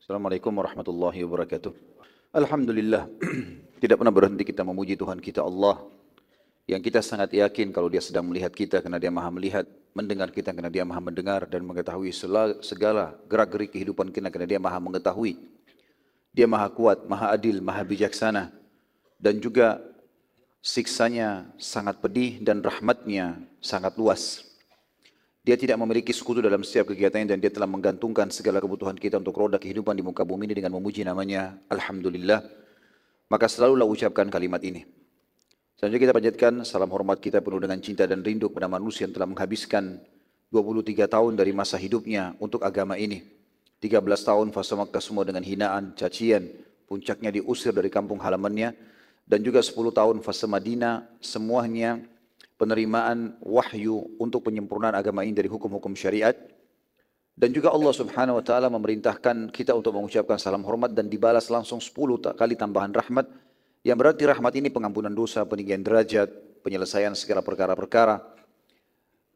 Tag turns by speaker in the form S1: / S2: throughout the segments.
S1: Assalamualaikum warahmatullahi wabarakatuh. Alhamdulillah, tidak pernah berhenti kita memuji Tuhan kita Allah, yang kita sangat yakin kalau Dia sedang melihat kita karena Dia maha melihat, mendengar kita karena Dia maha mendengar, dan mengetahui segala gerak-gerik kehidupan kita karena Dia maha mengetahui. Dia maha kuat, maha adil, maha bijaksana, dan juga siksanya sangat pedih dan rahmatnya sangat luas. Dia tidak memiliki sekutu dalam setiap kegiatannya, dan Dia telah menggantungkan segala kebutuhan kita untuk roda kehidupan di muka bumi ini dengan memuji namanya Alhamdulillah. Maka selalulah ucapkan kalimat ini. Selanjutnya kita panjatkan salam hormat kita penuh dengan cinta dan rindu kepada manusia yang telah menghabiskan 23 tahun dari masa hidupnya untuk agama ini. 13 tahun fase Makkah semua dengan hinaan, cacian, puncaknya diusir dari kampung halamannya, dan juga 10 tahun fase Madinah, semuanya penerimaan wahyu untuk penyempurnaan agama ini dari hukum-hukum syariat. Dan juga Allah subhanahu wa ta'ala memerintahkan kita untuk mengucapkan salam hormat dan dibalas langsung 10 kali tambahan rahmat, yang berarti rahmat ini pengampunan dosa, peninggian derajat, penyelesaian segala perkara-perkara.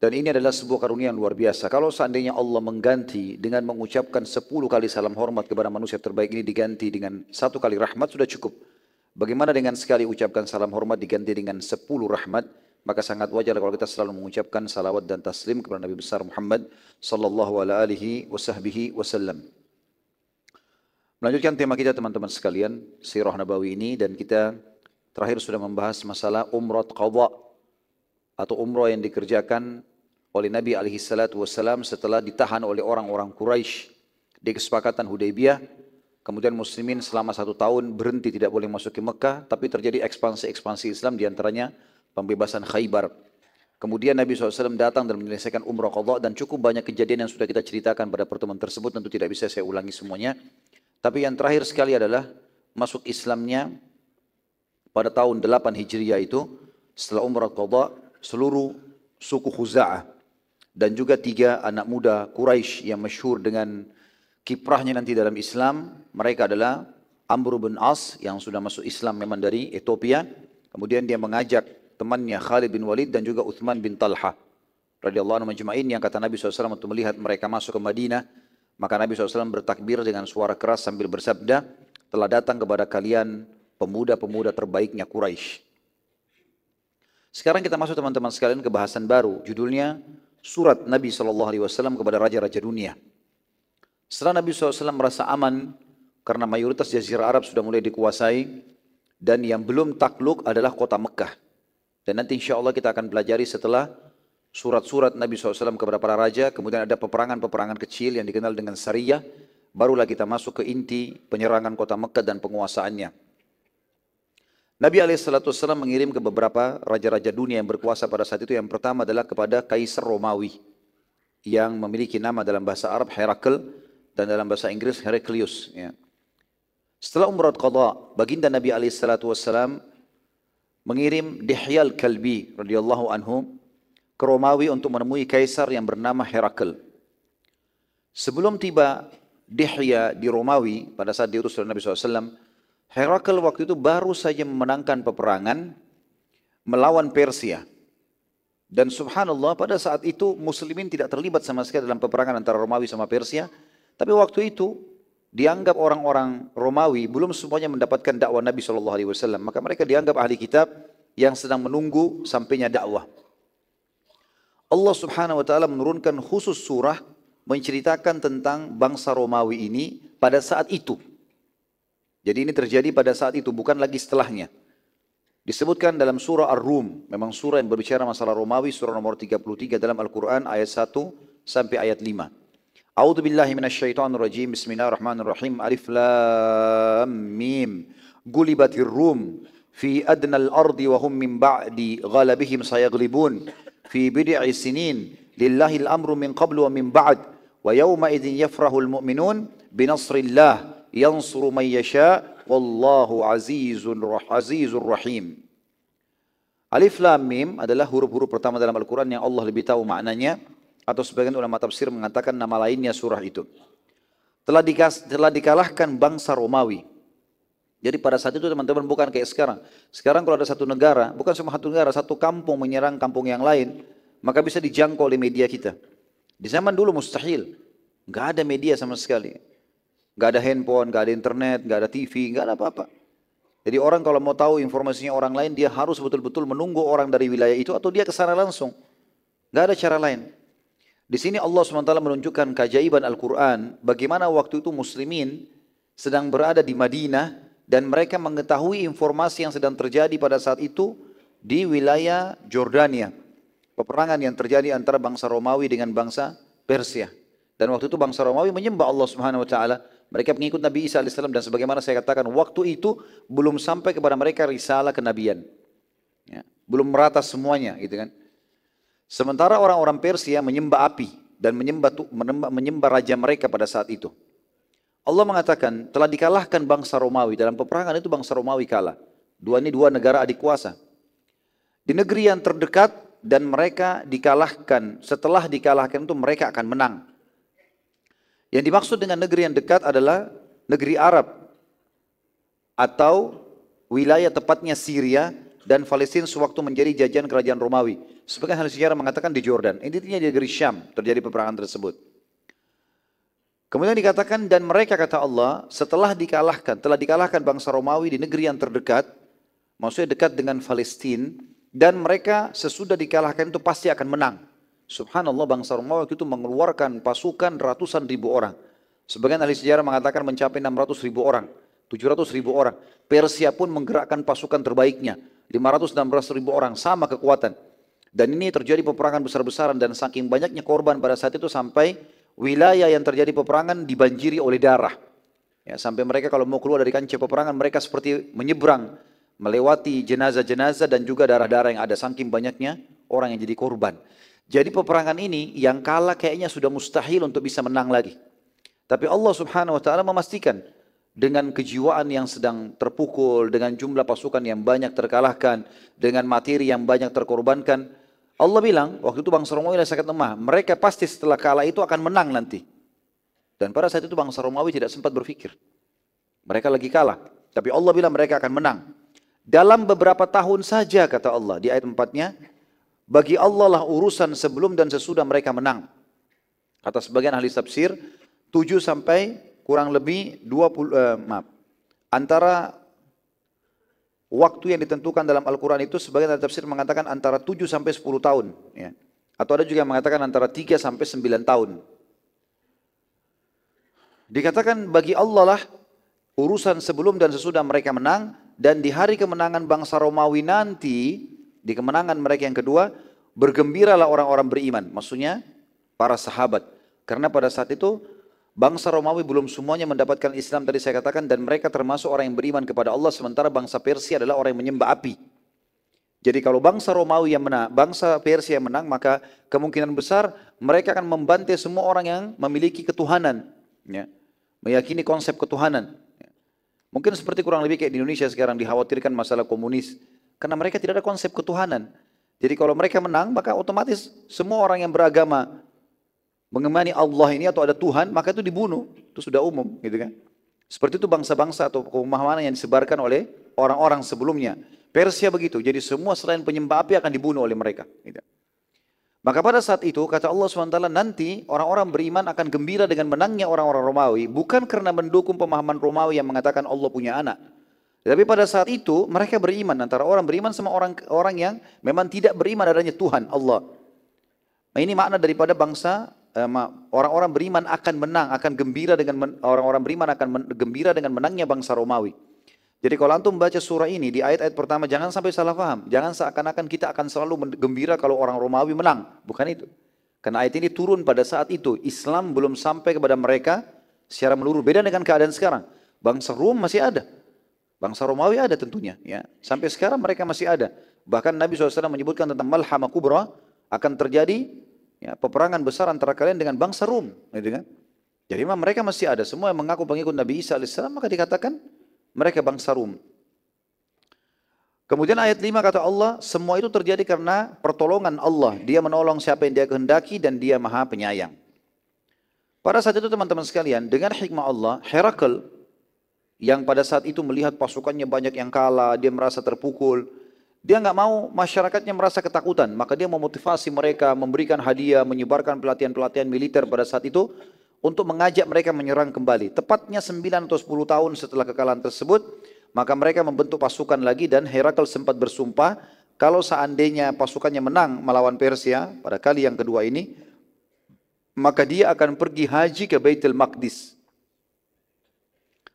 S1: Dan ini adalah sebuah karunia yang luar biasa. Kalau seandainya Allah mengganti dengan mengucapkan 10 kali salam hormat kepada manusia terbaik ini diganti dengan 1 kali rahmat, sudah cukup. Bagaimana dengan sekali ucapkan salam hormat diganti dengan 10 rahmat? Maka sangat wajar kalau kita selalu mengucapkan salawat dan taslim kepada Nabi besar Muhammad sallallahu alaihi wasallam. Melanjutkan tema kita teman-teman sekalian, Sirah Nabawi ini, dan kita terakhir sudah membahas masalah umrah qadha atau umrah yang dikerjakan oleh Nabi alaihi salatu wasallam setelah ditahan oleh orang-orang Quraisy di kesepakatan Hudaybiyah. Kemudian muslimin selama 1 tahun berhenti tidak boleh masuk ke Mekah, tapi terjadi ekspansi Islam, diantaranya pembebasan Khaybar. Kemudian Nabi SAW datang dan menyelesaikan umrah qadha, dan cukup banyak kejadian yang sudah kita ceritakan pada pertemuan tersebut, tentu tidak bisa saya ulangi semuanya. Tapi yang terakhir sekali adalah masuk Islamnya pada tahun 8 Hijriah itu, setelah umrah qadha, seluruh suku Khuza'ah dan juga 3 anak muda Quraisy yang masyhur dengan kiprahnya nanti dalam Islam. Mereka adalah Amr bin As yang sudah masuk Islam memang dari Ethiopia. Kemudian dia mengajak temannya Khalid bin Walid dan juga Uthman bin Talha radhiyallahu anhum majma'in, yang kata Nabi SAW untuk melihat mereka masuk ke Madinah, maka Nabi SAW bertakbir dengan suara keras sambil bersabda, telah datang kepada kalian pemuda-pemuda terbaiknya Quraisy. Sekarang kita masuk teman-teman sekalian ke bahasan baru, judulnya surat Nabi SAW kepada raja-raja dunia. Setelah Nabi SAW merasa aman karena mayoritas jazirah Arab sudah mulai dikuasai, dan yang belum takluk adalah kota Mekah. Dan nanti insya Allah kita akan pelajari setelah surat-surat Nabi SAW kepada para raja, kemudian ada peperangan-peperangan kecil yang dikenal dengan Sariyah, barulah kita masuk ke inti penyerangan kota Mekah dan penguasaannya. Nabi SAW mengirim ke beberapa raja-raja dunia yang berkuasa pada saat itu. Yang pertama adalah kepada Kaisar Romawi, yang memiliki nama dalam bahasa Arab Herakl dan dalam bahasa Inggris Heraclius. Ya. Setelah umrah qadha, baginda Nabi SAW mengirim Dihyal Kalbi radhiyallahu anhu ke Romawi untuk menemui kaisar yang bernama Herakl. Sebelum tiba Dihya di Romawi pada saat diutus oleh Nabi SAW, Herakl waktu itu baru saja memenangkan peperangan melawan Persia. Dan subhanallah pada saat itu muslimin tidak terlibat sama sekali dalam peperangan antara Romawi sama Persia. Tapi waktu itu dianggap orang-orang Romawi belum semuanya mendapatkan dakwah Nabi SAW. Maka mereka dianggap ahli kitab yang sedang menunggu sampainya dakwah. Allah subhanahu wa ta'ala menurunkan khusus surah menceritakan tentang bangsa Romawi ini pada saat itu. Jadi ini terjadi pada saat itu, bukan lagi setelahnya. Disebutkan dalam surah Ar-Rum, memang surah yang berbicara masalah Romawi, surah nomor 33 dalam Al-Quran ayat 1 sampai ayat 5. A'udzu billahi minasyaitonir rajim. Bismillahirrahmanirrahim. Alif lam mim. Gulibatir rum fi adnal ardi wa hum min ba'di ghalabihim sayaglibun fi bid'i sinin lillahi al-amru min qablu wa min ba'd wa yawma idzin yafrahul mu'minun binasrillah yansuru man yasha wallahu azizur rahim. Alif lam mim adalah huruf-huruf pertama dalam Al-Quran yang Allah lebih tahu maknanya, atau sebagian ulama tafsir mengatakan nama lainnya surah itu. Telah dikalahkan bangsa Romawi. Jadi pada saat itu teman-teman bukan kayak sekarang. Sekarang kalau ada satu negara, bukan cuma satu negara, satu kampung menyerang kampung yang lain, maka bisa dijangkau oleh media kita. Di zaman dulu mustahil. Nggak ada media sama sekali. Nggak ada handphone, nggak ada internet, nggak ada TV, nggak ada apa-apa. Jadi orang kalau mau tahu informasinya orang lain, dia harus betul-betul menunggu orang dari wilayah itu atau dia ke sana langsung. Nggak ada cara lain. Di sini Allah SWT menunjukkan keajaiban Al-Quran, bagaimana waktu itu muslimin sedang berada di Madinah dan mereka mengetahui informasi yang sedang terjadi pada saat itu di wilayah Jordania. Peperangan yang terjadi antara bangsa Romawi dengan bangsa Persia. Dan waktu itu bangsa Romawi menyembah Allah Subhanahu wa taala. Mereka pengikut Nabi Isa AS dan sebagaimana saya katakan waktu itu belum sampai kepada mereka risalah kenabian. Ya, belum merata semuanya gitu kan. Sementara orang-orang Persia menyembah api dan menyembah raja mereka pada saat itu. Allah mengatakan telah dikalahkan bangsa Romawi. Dalam peperangan itu bangsa Romawi kalah. Ini dua negara adik kuasa. Di negeri yang terdekat dan mereka dikalahkan. Setelah dikalahkan itu mereka akan menang. Yang dimaksud dengan negeri yang dekat adalah negeri Arab atau wilayah tepatnya Syria dan Palestina sewaktu menjadi jajahan kerajaan Romawi. Sebagian ahli sejarah mengatakan di Jordan. Intinya di negeri Syam terjadi peperangan tersebut. Kemudian dikatakan dan mereka kata Allah setelah telah dikalahkan bangsa Romawi di negeri yang terdekat, maksudnya dekat dengan Palestina, dan mereka sesudah dikalahkan itu pasti akan menang. Subhanallah bangsa Romawi itu mengeluarkan pasukan ratusan ribu orang. Sebagian ahli sejarah mengatakan mencapai 600 ribu orang, 700 ribu orang. Persia pun menggerakkan pasukan terbaiknya, 516 ribu orang, sama kekuatan. Dan ini terjadi peperangan besar-besaran dan saking banyaknya korban pada saat itu sampai wilayah yang terjadi peperangan dibanjiri oleh darah. Ya, sampai mereka kalau mau keluar dari kancah peperangan mereka seperti menyeberang, melewati jenazah-jenazah dan juga darah-darah yang ada saking banyaknya orang yang jadi korban. Jadi peperangan ini yang kalah kayaknya sudah mustahil untuk bisa menang lagi. Tapi Allah Subhanahu wa taala memastikan dengan kejiwaan yang sedang terpukul, dengan jumlah pasukan yang banyak terkalahkan, dengan materi yang banyak terkorbankan, Allah bilang waktu itu bangsa Romawi sangat lemah. Mereka pasti setelah kalah itu akan menang nanti. Dan pada saat itu bangsa Romawi tidak sempat berpikir. Mereka lagi kalah. Tapi Allah bilang mereka akan menang. Dalam beberapa tahun saja kata Allah di ayat 4-nya. Bagi Allah lah urusan sebelum dan sesudah mereka menang. Kata sebagian ahli tafsir, 7 sampai kurang lebih 20, antara waktu yang ditentukan dalam Al-Quran itu sebagian ahli tafsir mengatakan antara 7 sampai 10 tahun. Ya. Atau ada juga yang mengatakan antara 3 sampai 9 tahun. Dikatakan bagi Allah lah urusan sebelum dan sesudah mereka menang. Dan di hari kemenangan bangsa Romawi nanti, di kemenangan mereka yang kedua, bergembiralah orang-orang beriman. Maksudnya para sahabat. Karena pada saat itu bangsa Romawi belum semuanya mendapatkan Islam tadi saya katakan. Dan mereka termasuk orang yang beriman kepada Allah. Sementara bangsa Persia adalah orang yang menyembah api. Jadi kalau bangsa Romawi yang menang, bangsa Persia yang menang, maka kemungkinan besar mereka akan membantai semua orang yang memiliki ketuhanan. Ya. Meyakini konsep ketuhanan. Ya. Mungkin seperti kurang lebih kayak di Indonesia sekarang dikhawatirkan masalah komunis. Karena mereka tidak ada konsep ketuhanan. Jadi kalau mereka menang, maka otomatis semua orang yang beragama mengemani Allah ini atau ada Tuhan, maka itu dibunuh. Itu sudah umum, gitu kan? Seperti itu bangsa-bangsa atau pemahaman yang disebarkan oleh orang-orang sebelumnya. Persia begitu. Jadi semua selain penyembah api akan dibunuh oleh mereka. Gitu. Maka pada saat itu kata Allah SWT nanti orang-orang beriman akan gembira dengan menangnya orang-orang Romawi. Bukan karena mendukung pemahaman Romawi yang mengatakan Allah punya anak. Tapi pada saat itu mereka beriman antara orang beriman sama orang yang memang tidak beriman adanya Tuhan Allah. Nah, ini makna daripada bangsa orang-orang beriman akan menang, akan gembira dengan orang-orang beriman akan gembira dengan menangnya bangsa Romawi. Jadi kalau antum baca surah ini di ayat-ayat pertama jangan sampai salah paham, jangan seakan-akan kita akan selalu gembira kalau orang Romawi menang, bukan itu. Karena ayat ini turun pada saat itu Islam belum sampai kepada mereka secara menyeluruh. Beda dengan keadaan sekarang. Bangsa Rom masih ada. Bangsa Romawi ada tentunya. Ya. Sampai sekarang mereka masih ada. Bahkan Nabi SAW menyebutkan tentang Malhamah Kubra akan terjadi ya, peperangan besar antara kalian dengan bangsa Rom. Gitu kan? Jadi memang mereka masih ada. Semua yang mengaku pengikut Nabi Isa AS maka dikatakan mereka bangsa Rom. Kemudian ayat 5 kata Allah, semua itu terjadi karena pertolongan Allah. Dia menolong siapa yang dia kehendaki dan dia maha penyayang. Pada saat itu teman-teman sekalian, dengan hikmah Allah, Herakl yang pada saat itu melihat pasukannya banyak yang kalah, dia merasa terpukul. Dia nggak mau masyarakatnya merasa ketakutan, maka dia memotivasi mereka, memberikan hadiah, menyebarkan pelatihan-pelatihan militer pada saat itu untuk mengajak mereka menyerang kembali. Tepatnya 9 atau 10 tahun setelah kekalahan tersebut, maka mereka membentuk pasukan lagi dan Herakl sempat bersumpah kalau seandainya pasukannya menang melawan Persia pada kali yang kedua ini, maka dia akan pergi haji ke Baitul Maqdis.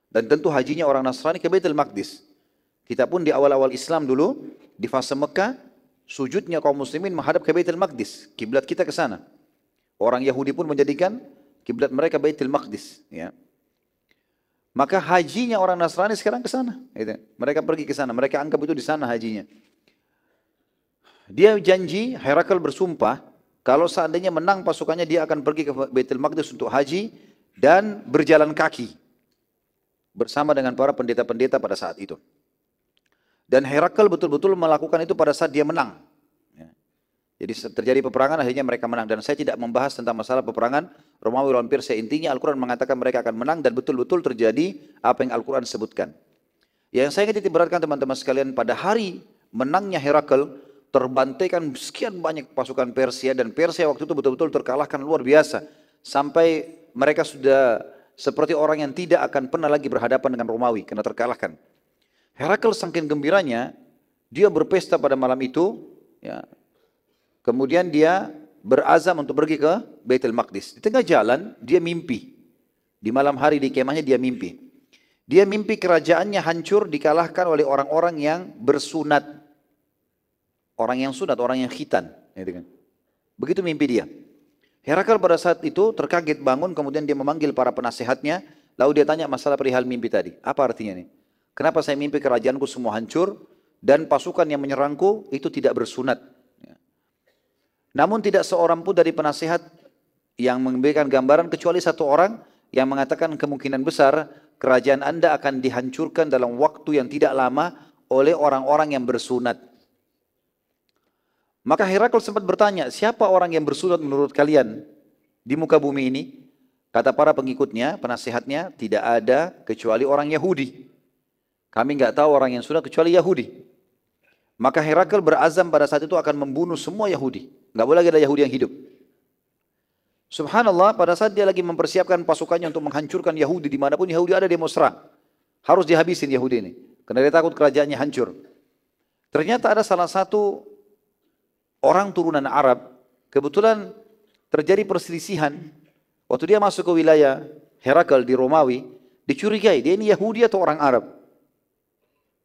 S1: Dan tentu hajinya orang Nasrani ke Baitul Maqdis. Kita pun di awal-awal Islam dulu, di fase Mekah, sujudnya kaum muslimin menghadap ke Baitul Maqdis. Kiblat kita ke sana. Orang Yahudi pun menjadikan kiblat mereka Baitul Maqdis. Ya. Maka hajinya orang Nasrani sekarang ke sana. Gitu. Mereka pergi ke sana. Mereka anggap itu di sana hajinya. Dia janji, Herakl bersumpah, kalau seandainya menang pasukannya dia akan pergi ke Baitul Maqdis untuk haji dan berjalan kaki bersama dengan para pendeta-pendeta pada saat itu. Dan Herakl betul-betul melakukan itu pada saat dia menang. Ya. Jadi terjadi peperangan, akhirnya mereka menang. Dan saya tidak membahas tentang masalah peperangan Romawi lawan Persia. Intinya Al-Quran mengatakan mereka akan menang dan betul-betul terjadi apa yang Al-Quran sebutkan. Yang saya ingin titik-beratkan teman-teman sekalian, pada hari menangnya Herakl, terbantaikan sekian banyak pasukan Persia. Dan Persia waktu itu betul-betul terkalahkan luar biasa. Sampai mereka sudah seperti orang yang tidak akan pernah lagi berhadapan dengan Romawi karena terkalahkan. Herakl saking gembiranya, dia berpesta pada malam itu, ya. Kemudian dia berazam untuk pergi ke Baitul Maqdis. Di tengah jalan, dia mimpi. Di malam hari di kemahnya dia mimpi. Dia mimpi kerajaannya hancur dikalahkan oleh orang-orang yang bersunat. Orang yang sunat, orang yang khitan. Begitu mimpi dia. Herakl pada saat itu terkaget bangun, kemudian dia memanggil para penasehatnya, lalu dia tanya masalah perihal mimpi tadi. Apa artinya ini? Kenapa saya mimpi kerajaanku semua hancur dan pasukan yang menyerangku itu tidak bersunat? Namun tidak seorang pun dari penasehat yang memberikan gambaran kecuali satu orang yang mengatakan kemungkinan besar kerajaan Anda akan dihancurkan dalam waktu yang tidak lama oleh orang-orang yang bersunat. Maka Herakl sempat bertanya, siapa orang yang bersunat menurut kalian di muka bumi ini? Kata para pengikutnya, penasehatnya, tidak ada kecuali orang Yahudi. Kami nggak tahu orang yang sunat kecuali Yahudi. Maka Herakl berazam pada saat itu akan membunuh semua Yahudi. Nggak boleh lagi ada Yahudi yang hidup. Subhanallah, pada saat dia lagi mempersiapkan pasukannya untuk menghancurkan Yahudi, dimanapun Yahudi ada dia mau serang. Harus dihabisin Yahudi ini. Karena dia takut kerajaannya hancur. Ternyata ada salah satu orang turunan Arab, kebetulan terjadi perselisihan. Waktu dia masuk ke wilayah Herakl di Romawi, dicurigai, dia ini Yahudi atau orang Arab.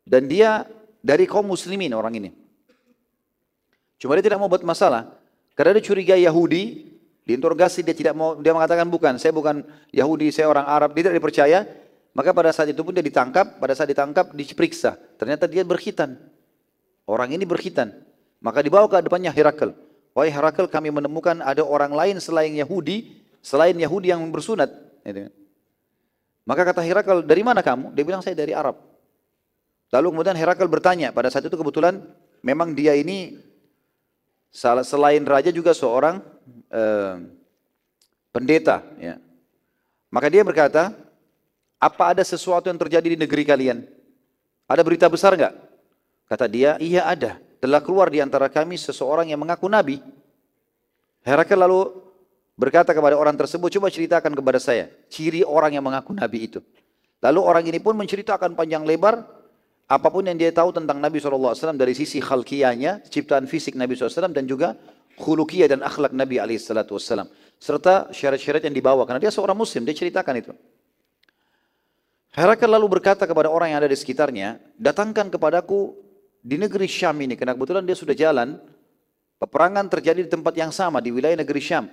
S1: Dan dia dari kaum muslimin orang ini. Cuma dia tidak mau buat masalah. Karena dia curiga Yahudi, diinterogasi dia tidak mau, dia mengatakan bukan, saya bukan Yahudi, saya orang Arab, dia tidak dipercaya. Maka pada saat itu pun dia ditangkap, pada saat ditangkap diperiksa. Ternyata dia berkhitan. Orang ini berkhitan. Maka dibawa ke depannya Herakl. Wahai Herakl, kami menemukan ada orang lain selain Yahudi yang bersunat. Maka kata Herakl, dari mana kamu? Dia bilang, saya dari Arab. Lalu kemudian Herakl bertanya, pada saat itu kebetulan memang dia ini selain raja juga seorang pendeta. Ya. Maka dia berkata, apa ada sesuatu yang terjadi di negeri kalian? Ada berita besar enggak? Kata dia, iya ada. Telah keluar di antara kami seseorang yang mengaku nabi. Herakl lalu berkata kepada orang tersebut, coba ceritakan kepada saya ciri orang yang mengaku nabi itu. Lalu orang ini pun menceritakan panjang lebar apapun yang dia tahu tentang Nabi SAW dari sisi khalqiyahnya, ciptaan fisik Nabi SAW, dan juga khuluqiyah dan akhlak Nabi SAW. Serta syarat-syarat yang dibawa, karena dia seorang muslim, dia ceritakan itu. Herakl lalu berkata kepada orang yang ada di sekitarnya, datangkan kepadaku di negeri Syam ini, karena kebetulan dia sudah jalan, peperangan terjadi di tempat yang sama, di wilayah negeri Syam.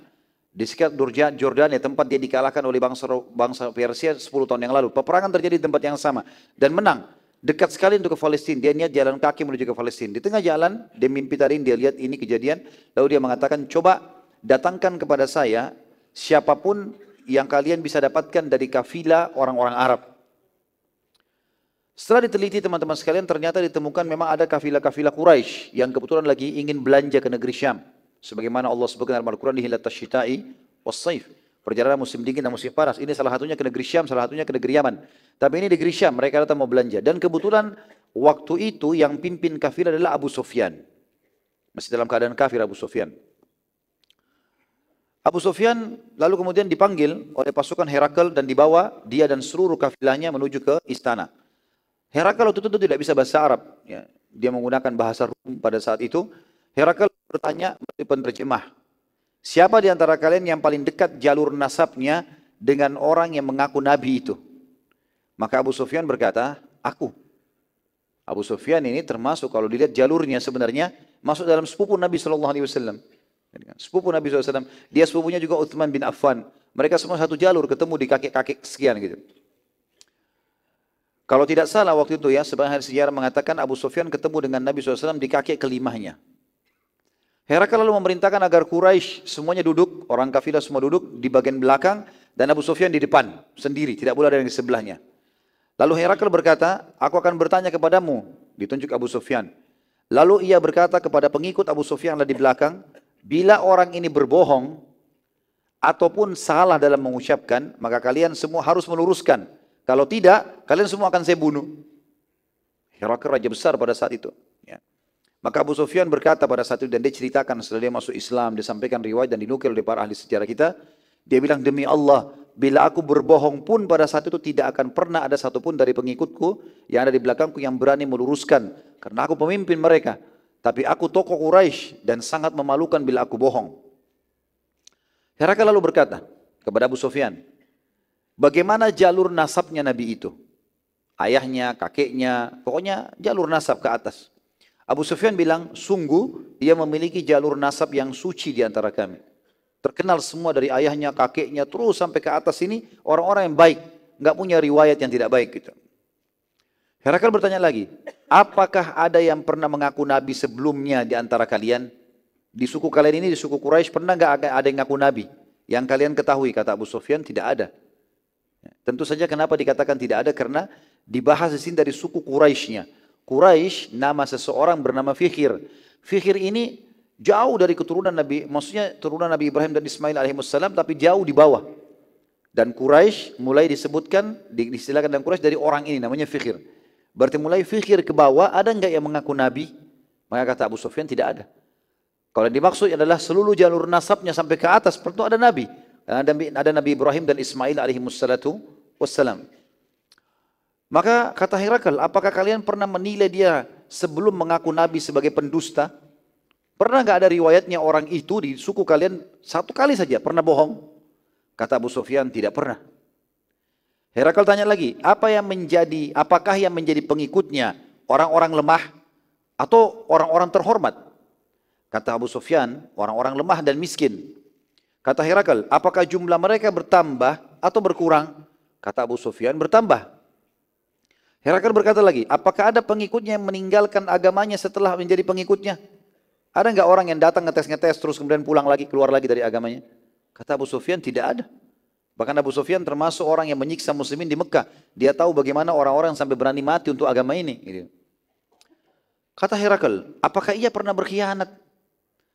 S1: Di sekitar Jordania, tempat dia dikalahkan oleh bangsa Persia 10 tahun yang lalu. Peperangan terjadi di tempat yang sama, dan menang. Dekat sekali untuk ke Palestina, dia niat jalan kaki menuju ke Palestina. Di tengah jalan, dia mimpi tadi, dia lihat ini kejadian, lalu dia mengatakan, coba datangkan kepada saya siapapun yang kalian bisa dapatkan dari kafilah orang-orang Arab. Setelah diteliti teman-teman sekalian, ternyata ditemukan memang ada kafilah-kafilah Quraisy yang kebetulan lagi ingin belanja ke negeri Syam. Sebagaimana Allah sebutkan dalam Al-Quran, hilatas syita'i was-saif. Perjalanan musim dingin dan musim panas. Ini salah satunya ke negeri Syam, salah satunya ke negeri Yaman. Tapi ini negeri Syam, mereka datang mau belanja. Dan kebetulan waktu itu yang pimpin kafilah adalah Abu Sufyan. Masih dalam keadaan kafir Abu Sufyan. Abu Sufyan lalu kemudian dipanggil oleh pasukan Herakl dan dibawa dia dan seluruh kafilahnya menuju ke istana. Herakl waktu itu tidak bisa bahasa Arab. Ya. Dia menggunakan bahasa Rum pada saat itu. Herakl bertanya melalui penerjemah, siapa di antara kalian yang paling dekat jalur nasabnya dengan orang yang mengaku Nabi itu? Maka Abu Sufyan berkata, aku. Abu Sufyan ini termasuk kalau dilihat jalurnya sebenarnya masuk dalam sepupu Nabi SAW. Sepupu Nabi SAW. Dia sepupunya juga Uthman bin Affan. Mereka semua satu jalur ketemu di kakek-kakek sekian gitu. Kalau tidak salah waktu itu ya, sebagian sejarah mengatakan Abu Sufyan ketemu dengan Nabi SAW di kakek kelimahnya. Herakl lalu memerintahkan agar Quraisy semuanya duduk, orang kafilah semua duduk di bagian belakang dan Abu Sufyan di depan sendiri, tidak boleh ada yang di sebelahnya. Lalu Herakl berkata, aku akan bertanya kepadamu, ditunjuk Abu Sufyan. Lalu ia berkata kepada pengikut Abu Sufyan yang ada di belakang, bila orang ini berbohong ataupun salah dalam mengucapkan, maka kalian semua harus meluruskan. Kalau tidak, kalian semua akan saya bunuh. Herakl raja besar pada saat itu. Ya. Maka Abu Sufyan berkata pada saat itu, dan dia ceritakan setelah dia masuk Islam, dia sampaikan riwayat dan dinukil oleh para ahli sejarah kita, dia bilang, demi Allah, bila aku berbohong pun pada saat itu tidak akan pernah ada satupun dari pengikutku yang ada di belakangku yang berani meluruskan. Karena aku pemimpin mereka. Tapi aku tokoh Quraisy dan sangat memalukan bila aku bohong. Herakl lalu berkata kepada Abu Sufyan, bagaimana jalur nasabnya Nabi itu? Ayahnya, kakeknya, pokoknya jalur nasab ke atas. Abu Sufyan bilang, sungguh dia memiliki jalur nasab yang suci di antara kami. Terkenal semua dari ayahnya, kakeknya, terus sampai ke atas ini orang-orang yang baik. Nggak punya riwayat yang tidak baik gitu. Herakl bertanya lagi, apakah ada yang pernah mengaku Nabi sebelumnya di antara kalian? Di suku kalian ini, di suku Quraisy pernah nggak ada yang ngaku Nabi? Yang kalian ketahui, kata Abu Sufyan, tidak ada. Tentu saja kenapa dikatakan tidak ada, karena dibahas di sini dari suku Quraisynya. Quraisy nama seseorang bernama Fikhir. Fikhir ini jauh dari keturunan Nabi, maksudnya turunan Nabi Ibrahim dan Ismail alaihissalam, tapi jauh di bawah. Dan Quraisy mulai disebutkan, diistilahkan dalam Quraisy dari orang ini namanya Fikhir. Berarti mulai Fikhir ke bawah, ada enggak yang mengaku Nabi? Maka kata Abu Sufyan tidak ada. Kalau yang dimaksud adalah seluruh jalur nasabnya sampai ke atas, tentu ada Nabi. Ada Nabi Ibrahim dan Ismail alaihissalam. Maka kata Herakl, apakah kalian pernah menilai dia sebelum mengaku Nabi sebagai pendusta? Pernah nggak ada riwayatnya orang itu di suku kalian satu kali saja pernah bohong? Kata Abu Sufyan, tidak pernah. Herakl tanya lagi, apakah yang menjadi pengikutnya orang-orang lemah atau orang-orang terhormat? Kata Abu Sufyan, orang-orang lemah dan miskin. Kata Herakl, apakah jumlah mereka bertambah atau berkurang? Kata Abu Sufyan, bertambah. Herakl berkata lagi, apakah ada pengikutnya yang meninggalkan agamanya setelah menjadi pengikutnya? Ada enggak orang yang datang ngetes-ngetes terus kemudian pulang lagi, keluar lagi dari agamanya? Kata Abu Sufyan, tidak ada. Bahkan Abu Sufyan termasuk orang yang menyiksa muslimin di Mekah. Dia tahu bagaimana orang-orang sampai berani mati untuk agama ini. Kata Herakl, apakah ia pernah berkhianat?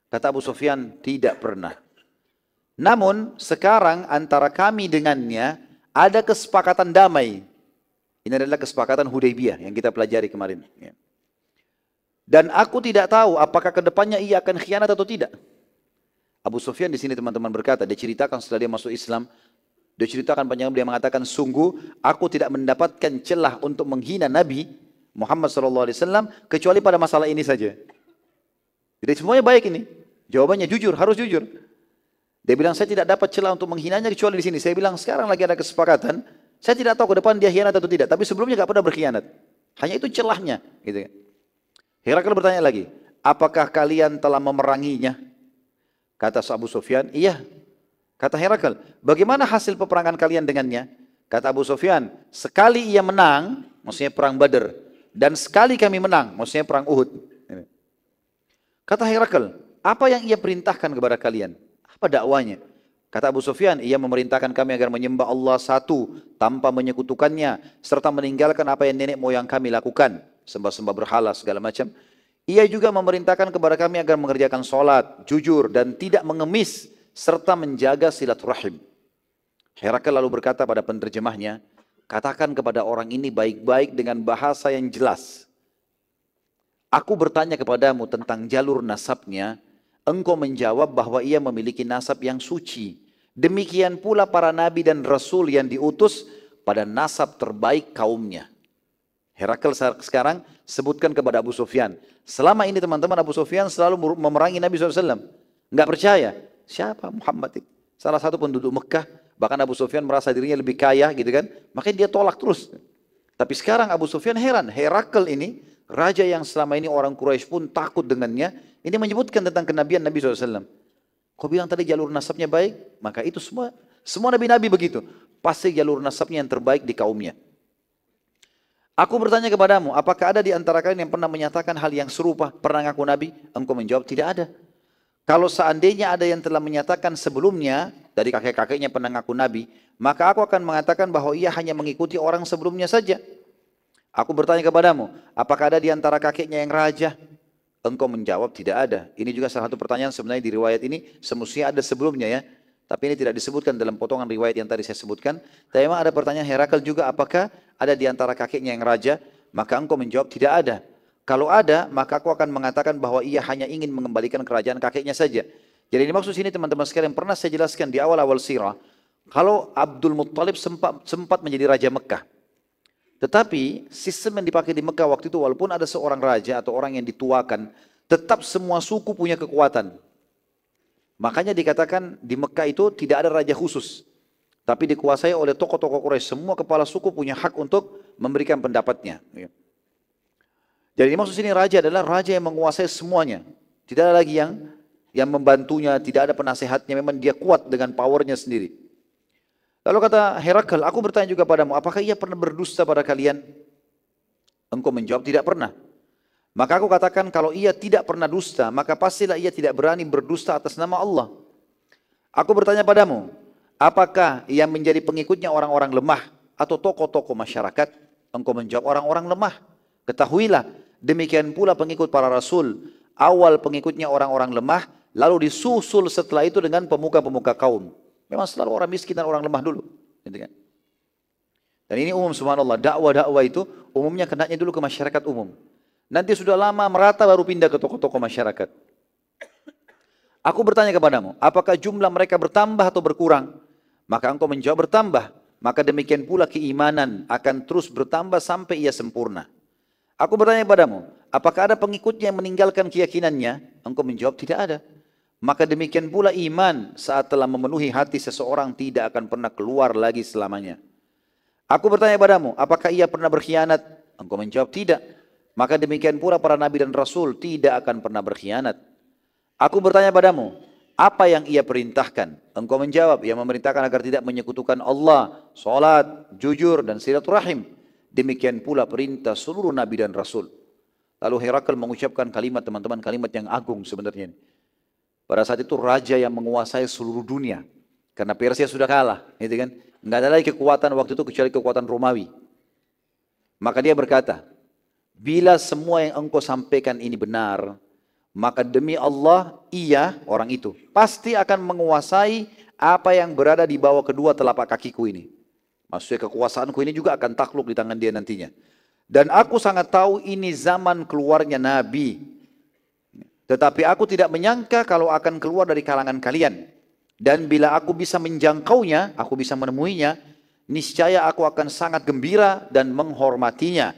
S1: Kata Abu Sufyan, tidak pernah. Namun sekarang antara kami dengannya ada kesepakatan damai. Ini adalah kesepakatan Hudaybiyah yang kita pelajari kemarin. Dan aku tidak tahu apakah kedepannya ia akan khianat atau tidak. Abu Sufyan di sini teman-teman berkata, dia ceritakan setelah dia masuk Islam, dia ceritakan panjang, dia mengatakan, sungguh aku tidak mendapatkan celah untuk menghina Nabi Muhammad SAW kecuali pada masalah ini saja. Jadi semuanya baik ini. Jawabannya jujur, harus jujur. Dia bilang, saya tidak dapat celah untuk menghinanya kecuali di sini. Saya bilang, sekarang lagi ada kesepakatan. Saya tidak tahu ke depan dia khianat atau tidak. Tapi sebelumnya tidak pernah berkhianat. Hanya itu celahnya. Gitu. Herakl bertanya lagi, apakah kalian telah memeranginya? Kata Abu Sufyan, iya. Kata Herakl, bagaimana hasil peperangan kalian dengannya? Kata Abu Sufyan, sekali ia menang, maksudnya perang Badar. Dan sekali kami menang, maksudnya perang Uhud. Kata Herakl, apa yang ia perintahkan kepada kalian? Apa dakwanya? Kata Abu Sufyan, ia memerintahkan kami agar menyembah Allah satu tanpa menyekutukannya, serta meninggalkan apa yang nenek moyang kami lakukan, sembah-sembah berhala segala macam. Ia juga memerintahkan kepada kami agar mengerjakan sholat, jujur dan tidak mengemis, serta menjaga silaturahim. Herakl lalu berkata pada penerjemahnya, katakan kepada orang ini baik-baik dengan bahasa yang jelas. Aku bertanya kepadamu tentang jalur nasabnya, Engkau menjawab bahwa ia memiliki nasab yang suci. Demikian pula para nabi dan rasul yang diutus pada nasab terbaik kaumnya. Herakl sekarang sebutkan kepada Abu Sufyan. Selama ini teman-teman Abu Sufyan selalu memerangi Nabi SAW. Enggak percaya. Siapa Muhammad itu? Salah satu penduduk Mekah. Bahkan Abu Sufyan merasa dirinya lebih kaya gitu kan. Makanya dia tolak terus. Tapi sekarang Abu Sufyan heran. Herakl ini, raja yang selama ini orang Quraisy pun takut dengannya. Ini menyebutkan tentang kenabian Nabi SAW. Kau bilang tadi jalur nasabnya baik? Maka itu semua nabi-nabi begitu. Pasti jalur nasabnya yang terbaik di kaumnya. Aku bertanya kepadamu, apakah ada di antara kalian yang pernah menyatakan hal yang serupa? Pernah ngaku nabi? Engkau menjawab, tidak ada. Kalau seandainya ada yang telah menyatakan sebelumnya, dari kakek-kakeknya pernah ngaku nabi, maka aku akan mengatakan bahwa ia hanya mengikuti orang sebelumnya saja. Aku bertanya kepadamu, apakah ada di antara kakeknya yang raja? Engkau menjawab, tidak ada. Ini juga salah satu pertanyaan sebenarnya di riwayat ini, semestinya ada sebelumnya ya. Tapi ini tidak disebutkan dalam potongan riwayat yang tadi saya sebutkan. Tapi memang ada pertanyaan Herakl juga, apakah ada di antara kakeknya yang raja? Maka engkau menjawab, tidak ada. Kalau ada, maka aku akan mengatakan bahwa ia hanya ingin mengembalikan kerajaan kakeknya saja. Jadi dimaksud sini teman-teman sekalian, pernah saya jelaskan di awal-awal sirah, kalau Abdul Muttalib sempat menjadi raja Mekah. Tetapi sistem yang dipakai di Mekah waktu itu, walaupun ada seorang raja atau orang yang dituakan, tetap semua suku punya kekuatan. Makanya dikatakan di Mekah itu tidak ada raja khusus. Tapi dikuasai oleh tokoh-tokoh Quraisy. Semua kepala suku punya hak untuk memberikan pendapatnya. Jadi maksud sini raja adalah raja yang menguasai semuanya. Tidak ada lagi yang membantunya, tidak ada penasehatnya. Memang dia kuat dengan powernya sendiri. Lalu kata Herakl, aku bertanya juga padamu, apakah ia pernah berdusta pada kalian? Engkau menjawab, tidak pernah. Maka aku katakan, kalau ia tidak pernah dusta, maka pastilah ia tidak berani berdusta atas nama Allah. Aku bertanya padamu, apakah ia menjadi pengikutnya orang-orang lemah atau tokoh-tokoh masyarakat? Engkau menjawab, orang-orang lemah. Ketahuilah, demikian pula pengikut para rasul. Awal pengikutnya orang-orang lemah, lalu disusul setelah itu dengan pemuka-pemuka kaum. Memang selalu orang miskin dan orang lemah dulu. Gitu kan? Dan ini umum subhanallah, dakwah-dakwah itu umumnya kenanya dulu ke masyarakat umum. Nanti sudah lama merata baru pindah ke tokoh-tokoh masyarakat. Aku bertanya kepadamu, apakah jumlah mereka bertambah atau berkurang? Maka engkau menjawab bertambah. Maka demikian pula keimanan akan terus bertambah sampai ia sempurna. Aku bertanya kepadamu, apakah ada pengikutnya yang meninggalkan keyakinannya? Engkau menjawab tidak ada. Maka demikian pula iman saat telah memenuhi hati seseorang tidak akan pernah keluar lagi selamanya. Aku bertanya padamu, apakah ia pernah berkhianat? Engkau menjawab tidak. Maka demikian pula para nabi dan rasul tidak akan pernah berkhianat. Aku bertanya padamu, apa yang ia perintahkan? Engkau menjawab, ia memerintahkan agar tidak menyekutukan Allah, salat, jujur dan silaturahim. Demikian pula perintah seluruh nabi dan rasul. Lalu Herakl mengucapkan kalimat, teman-teman, kalimat yang agung sebenarnya. Pada saat itu raja yang menguasai seluruh dunia. Karena Persia sudah kalah, gitu kan? Enggak ada lagi kekuatan waktu itu kecuali kekuatan Romawi. Maka dia berkata, bila semua yang engkau sampaikan ini benar, maka demi Allah, ia, orang itu, pasti akan menguasai apa yang berada di bawah kedua telapak kakiku ini. Maksudnya kekuasaanku ini juga akan takluk di tangan dia nantinya. Dan aku sangat tahu ini zaman keluarnya Nabi. Tetapi aku tidak menyangka kalau akan keluar dari kalangan kalian. Dan bila aku bisa menjangkaunya, aku bisa menemuinya, niscaya aku akan sangat gembira dan menghormatinya.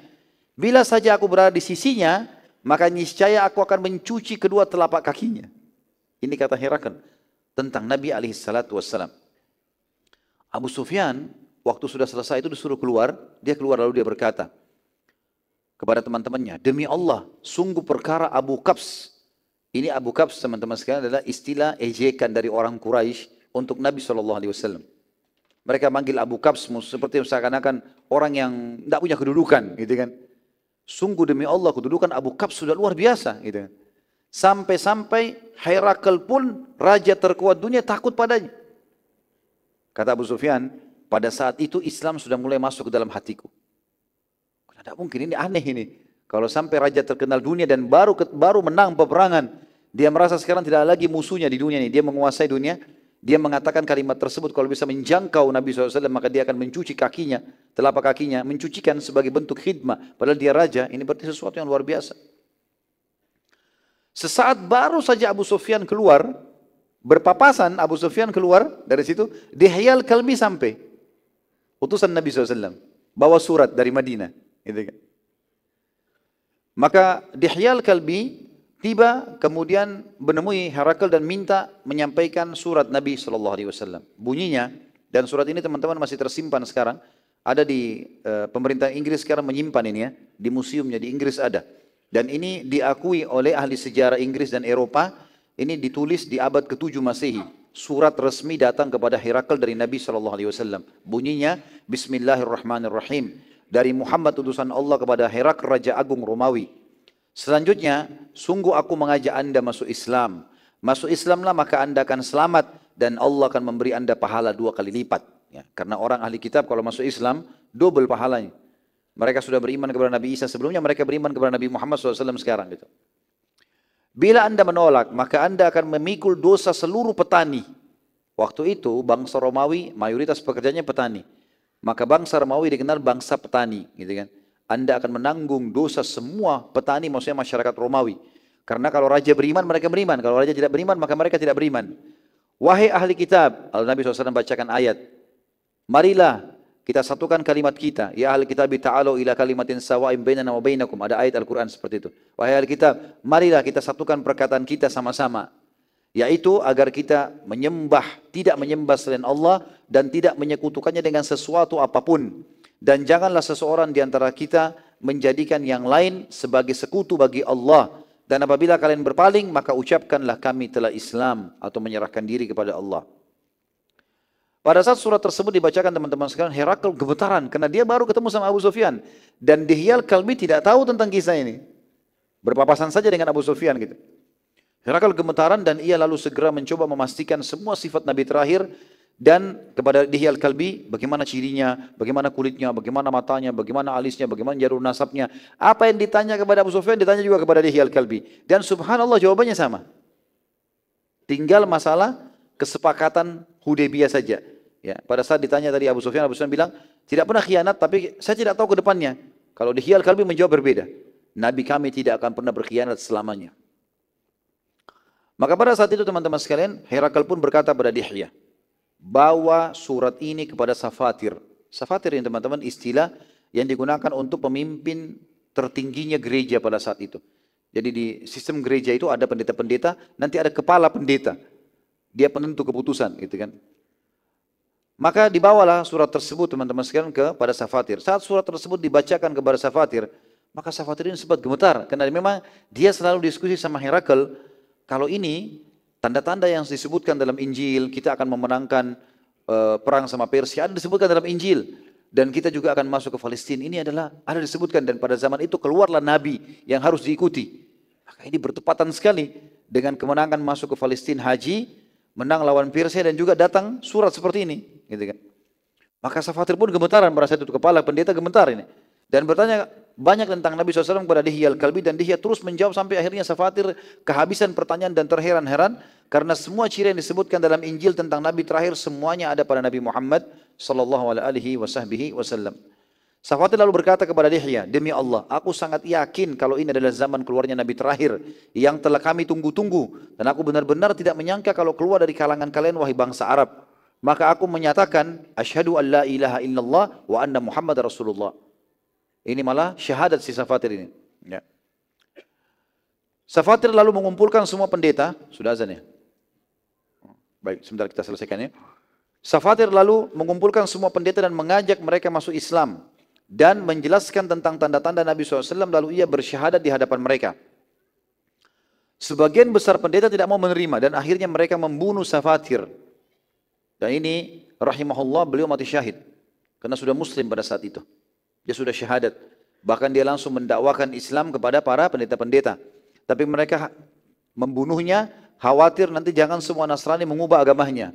S1: Bila saja aku berada di sisinya, maka niscaya aku akan mencuci kedua telapak kakinya. Ini kata Herakl tentang Nabi SAW. Abu Sufyan, waktu sudah selesai itu disuruh keluar, dia keluar lalu dia berkata kepada teman-temannya, demi Allah, sungguh perkara Abu Qabs. Ini Abu Qabs teman-teman sekalian adalah istilah ejekan dari orang Quraisy untuk Nabi SAW. Mereka manggil Abu Qabs seperti seakan-akan orang yang tidak punya kedudukan, gitu kan. Sungguh demi Allah kedudukan Abu Qabs sudah luar biasa, gitu kan. Sampai-sampai Herakl pun raja terkuat dunia takut padanya. Kata Abu Sufyan, pada saat itu Islam sudah mulai masuk ke dalam hatiku. Tidak mungkin, ini aneh ini. Kalau sampai raja terkenal dunia dan baru menang peperangan, dia merasa sekarang tidak lagi musuhnya di dunia ini. Dia menguasai dunia. Dia mengatakan kalimat tersebut kalau bisa menjangkau Nabi SAW maka dia akan mencuci kakinya, telapak kakinya, mencucikan sebagai bentuk khidmah. Padahal dia raja, ini berarti sesuatu yang luar biasa. Sesaat baru saja Abu Sufyan keluar, berpapasan Abu Sufyan keluar dari situ, Dihya al-Kalbi sampai. Utusan Nabi SAW, bawa surat dari Madinah. Gitu kan. Maka Dihya al-Kalbi tiba kemudian menemui Herakl dan minta menyampaikan surat Nabi SAW. Bunyinya, dan surat ini teman-teman masih tersimpan sekarang, ada di pemerintah Inggris sekarang menyimpan ini ya, di museumnya di Inggris ada. Dan ini diakui oleh ahli sejarah Inggris dan Eropa, ini ditulis di abad ke-7 Masehi. Surat resmi datang kepada Herakl dari Nabi SAW. Bunyinya, Bismillahirrahmanirrahim. Dari Muhammad utusan Allah kepada Herakl Raja Agung Romawi. Selanjutnya, sungguh aku mengajak anda masuk Islam. Masuk Islamlah maka anda akan selamat dan Allah akan memberi anda pahala 2 kali lipat. Ya, karena orang ahli kitab kalau masuk Islam, double pahalanya. Mereka sudah beriman kepada Nabi Isa sebelumnya, mereka beriman kepada Nabi Muhammad SAW sekarang. Gitu. Bila anda menolak, maka anda akan memikul dosa seluruh petani. Waktu itu bangsa Romawi mayoritas pekerjanya petani. Maka bangsa Romawi dikenal bangsa petani. Gitu kan. Anda akan menanggung dosa semua petani, maksudnya masyarakat Romawi. Karena kalau raja beriman, mereka beriman. Kalau raja tidak beriman, maka mereka tidak beriman. Wahai ahli kitab, Nabi SAW bacakan ayat. Marilah kita satukan kalimat kita. Ya ahli kitab, ta'alu ila kalimatin sawa'im bainana wa bainakum. Ada ayat Al-Quran seperti itu. Wahai ahli kitab, marilah kita satukan perkataan kita sama-sama. Yaitu agar kita tidak menyembah selain Allah dan tidak menyekutukannya dengan sesuatu apapun. Dan janganlah seseorang di antara kita menjadikan yang lain sebagai sekutu bagi Allah. Dan apabila kalian berpaling, maka ucapkanlah kami telah Islam atau menyerahkan diri kepada Allah. Pada saat surat tersebut dibacakan teman-teman sekalian, Herakl gemetaran karena dia baru ketemu sama Abu Sufyan dan Dihya al-Kalbi tidak tahu tentang kisah ini. Berpapasan saja dengan Abu Sufyan gitu. Herakl gemetaran dan ia lalu segera mencoba memastikan semua sifat Nabi terakhir dan kepada Dihya al-Kalbi bagaimana cirinya, bagaimana kulitnya, bagaimana matanya, bagaimana alisnya, bagaimana jalur nasabnya. Apa yang ditanya kepada Abu Sufyan ditanya juga kepada Dihya al-Kalbi dan subhanallah jawabannya sama. Tinggal masalah kesepakatan Hudaybiyah saja. Ya, pada saat ditanya tadi Abu Sufyan bilang, tidak pernah khianat, tapi saya tidak tahu ke depannya. Kalau Dihya al-Kalbi menjawab berbeda. Nabi kami tidak akan pernah berkhianat selamanya. Maka pada saat itu teman-teman sekalian, Herakl pun berkata pada Dihya, bawa surat ini kepada Safatir. Safatir ini teman-teman istilah yang digunakan untuk pemimpin tertingginya gereja pada saat itu. Jadi di sistem gereja itu ada pendeta-pendeta, nanti ada kepala pendeta. Dia penentu keputusan gitu kan. Maka dibawalah surat tersebut teman-teman sekalian kepada Safatir. Saat surat tersebut dibacakan kepada Safatir, maka Safatir ini sempat gemetar. Karena memang dia selalu diskusi sama Herakl, kalau ini tanda-tanda yang disebutkan dalam Injil, kita akan memenangkan perang sama Persia, ada disebutkan dalam Injil. Dan kita juga akan masuk ke Palestina. Ini adalah ada disebutkan dan pada zaman itu keluarlah Nabi yang harus diikuti. Maka ini bertepatan sekali dengan kemenangan masuk ke Palestina haji, menang lawan Persia dan juga datang surat seperti ini, gitu kan. Maka Safatir pun gemetaran merasa itu kepala pendeta gemetar ini dan bertanya banyak tentang Nabi SAW kepada Dihya al-Kalbi dan Dihya terus menjawab sampai akhirnya Safatir kehabisan pertanyaan dan terheran-heran karena semua ciri yang disebutkan dalam Injil tentang Nabi terakhir semuanya ada pada Nabi Muhammad SAW. Safatir lalu berkata kepada Dihya, demi Allah, aku sangat yakin kalau ini adalah zaman keluarnya Nabi terakhir yang telah kami tunggu-tunggu. Dan aku benar-benar tidak menyangka kalau keluar dari kalangan kalian wahai bangsa Arab. Maka aku menyatakan, asyhadu an la ilaha illallah wa anna Muhammad Rasulullah. Ini malah syahadat si Safatir ini. Ya. Safatir lalu mengumpulkan semua pendeta. Sudah azan ya? Baik, sebentar kita selesaikan ya. Safatir lalu mengumpulkan semua pendeta dan mengajak mereka masuk Islam. Dan menjelaskan tentang tanda-tanda Nabi SAW lalu ia bersyahadat di hadapan mereka. Sebagian besar pendeta tidak mau menerima dan akhirnya mereka membunuh Safatir. Dan ini rahimahullah beliau mati syahid karena sudah muslim pada saat itu. Dia sudah syahadat. Bahkan dia langsung mendakwakan Islam kepada para pendeta-pendeta. Tapi mereka membunuhnya khawatir nanti jangan semua Nasrani mengubah agamanya.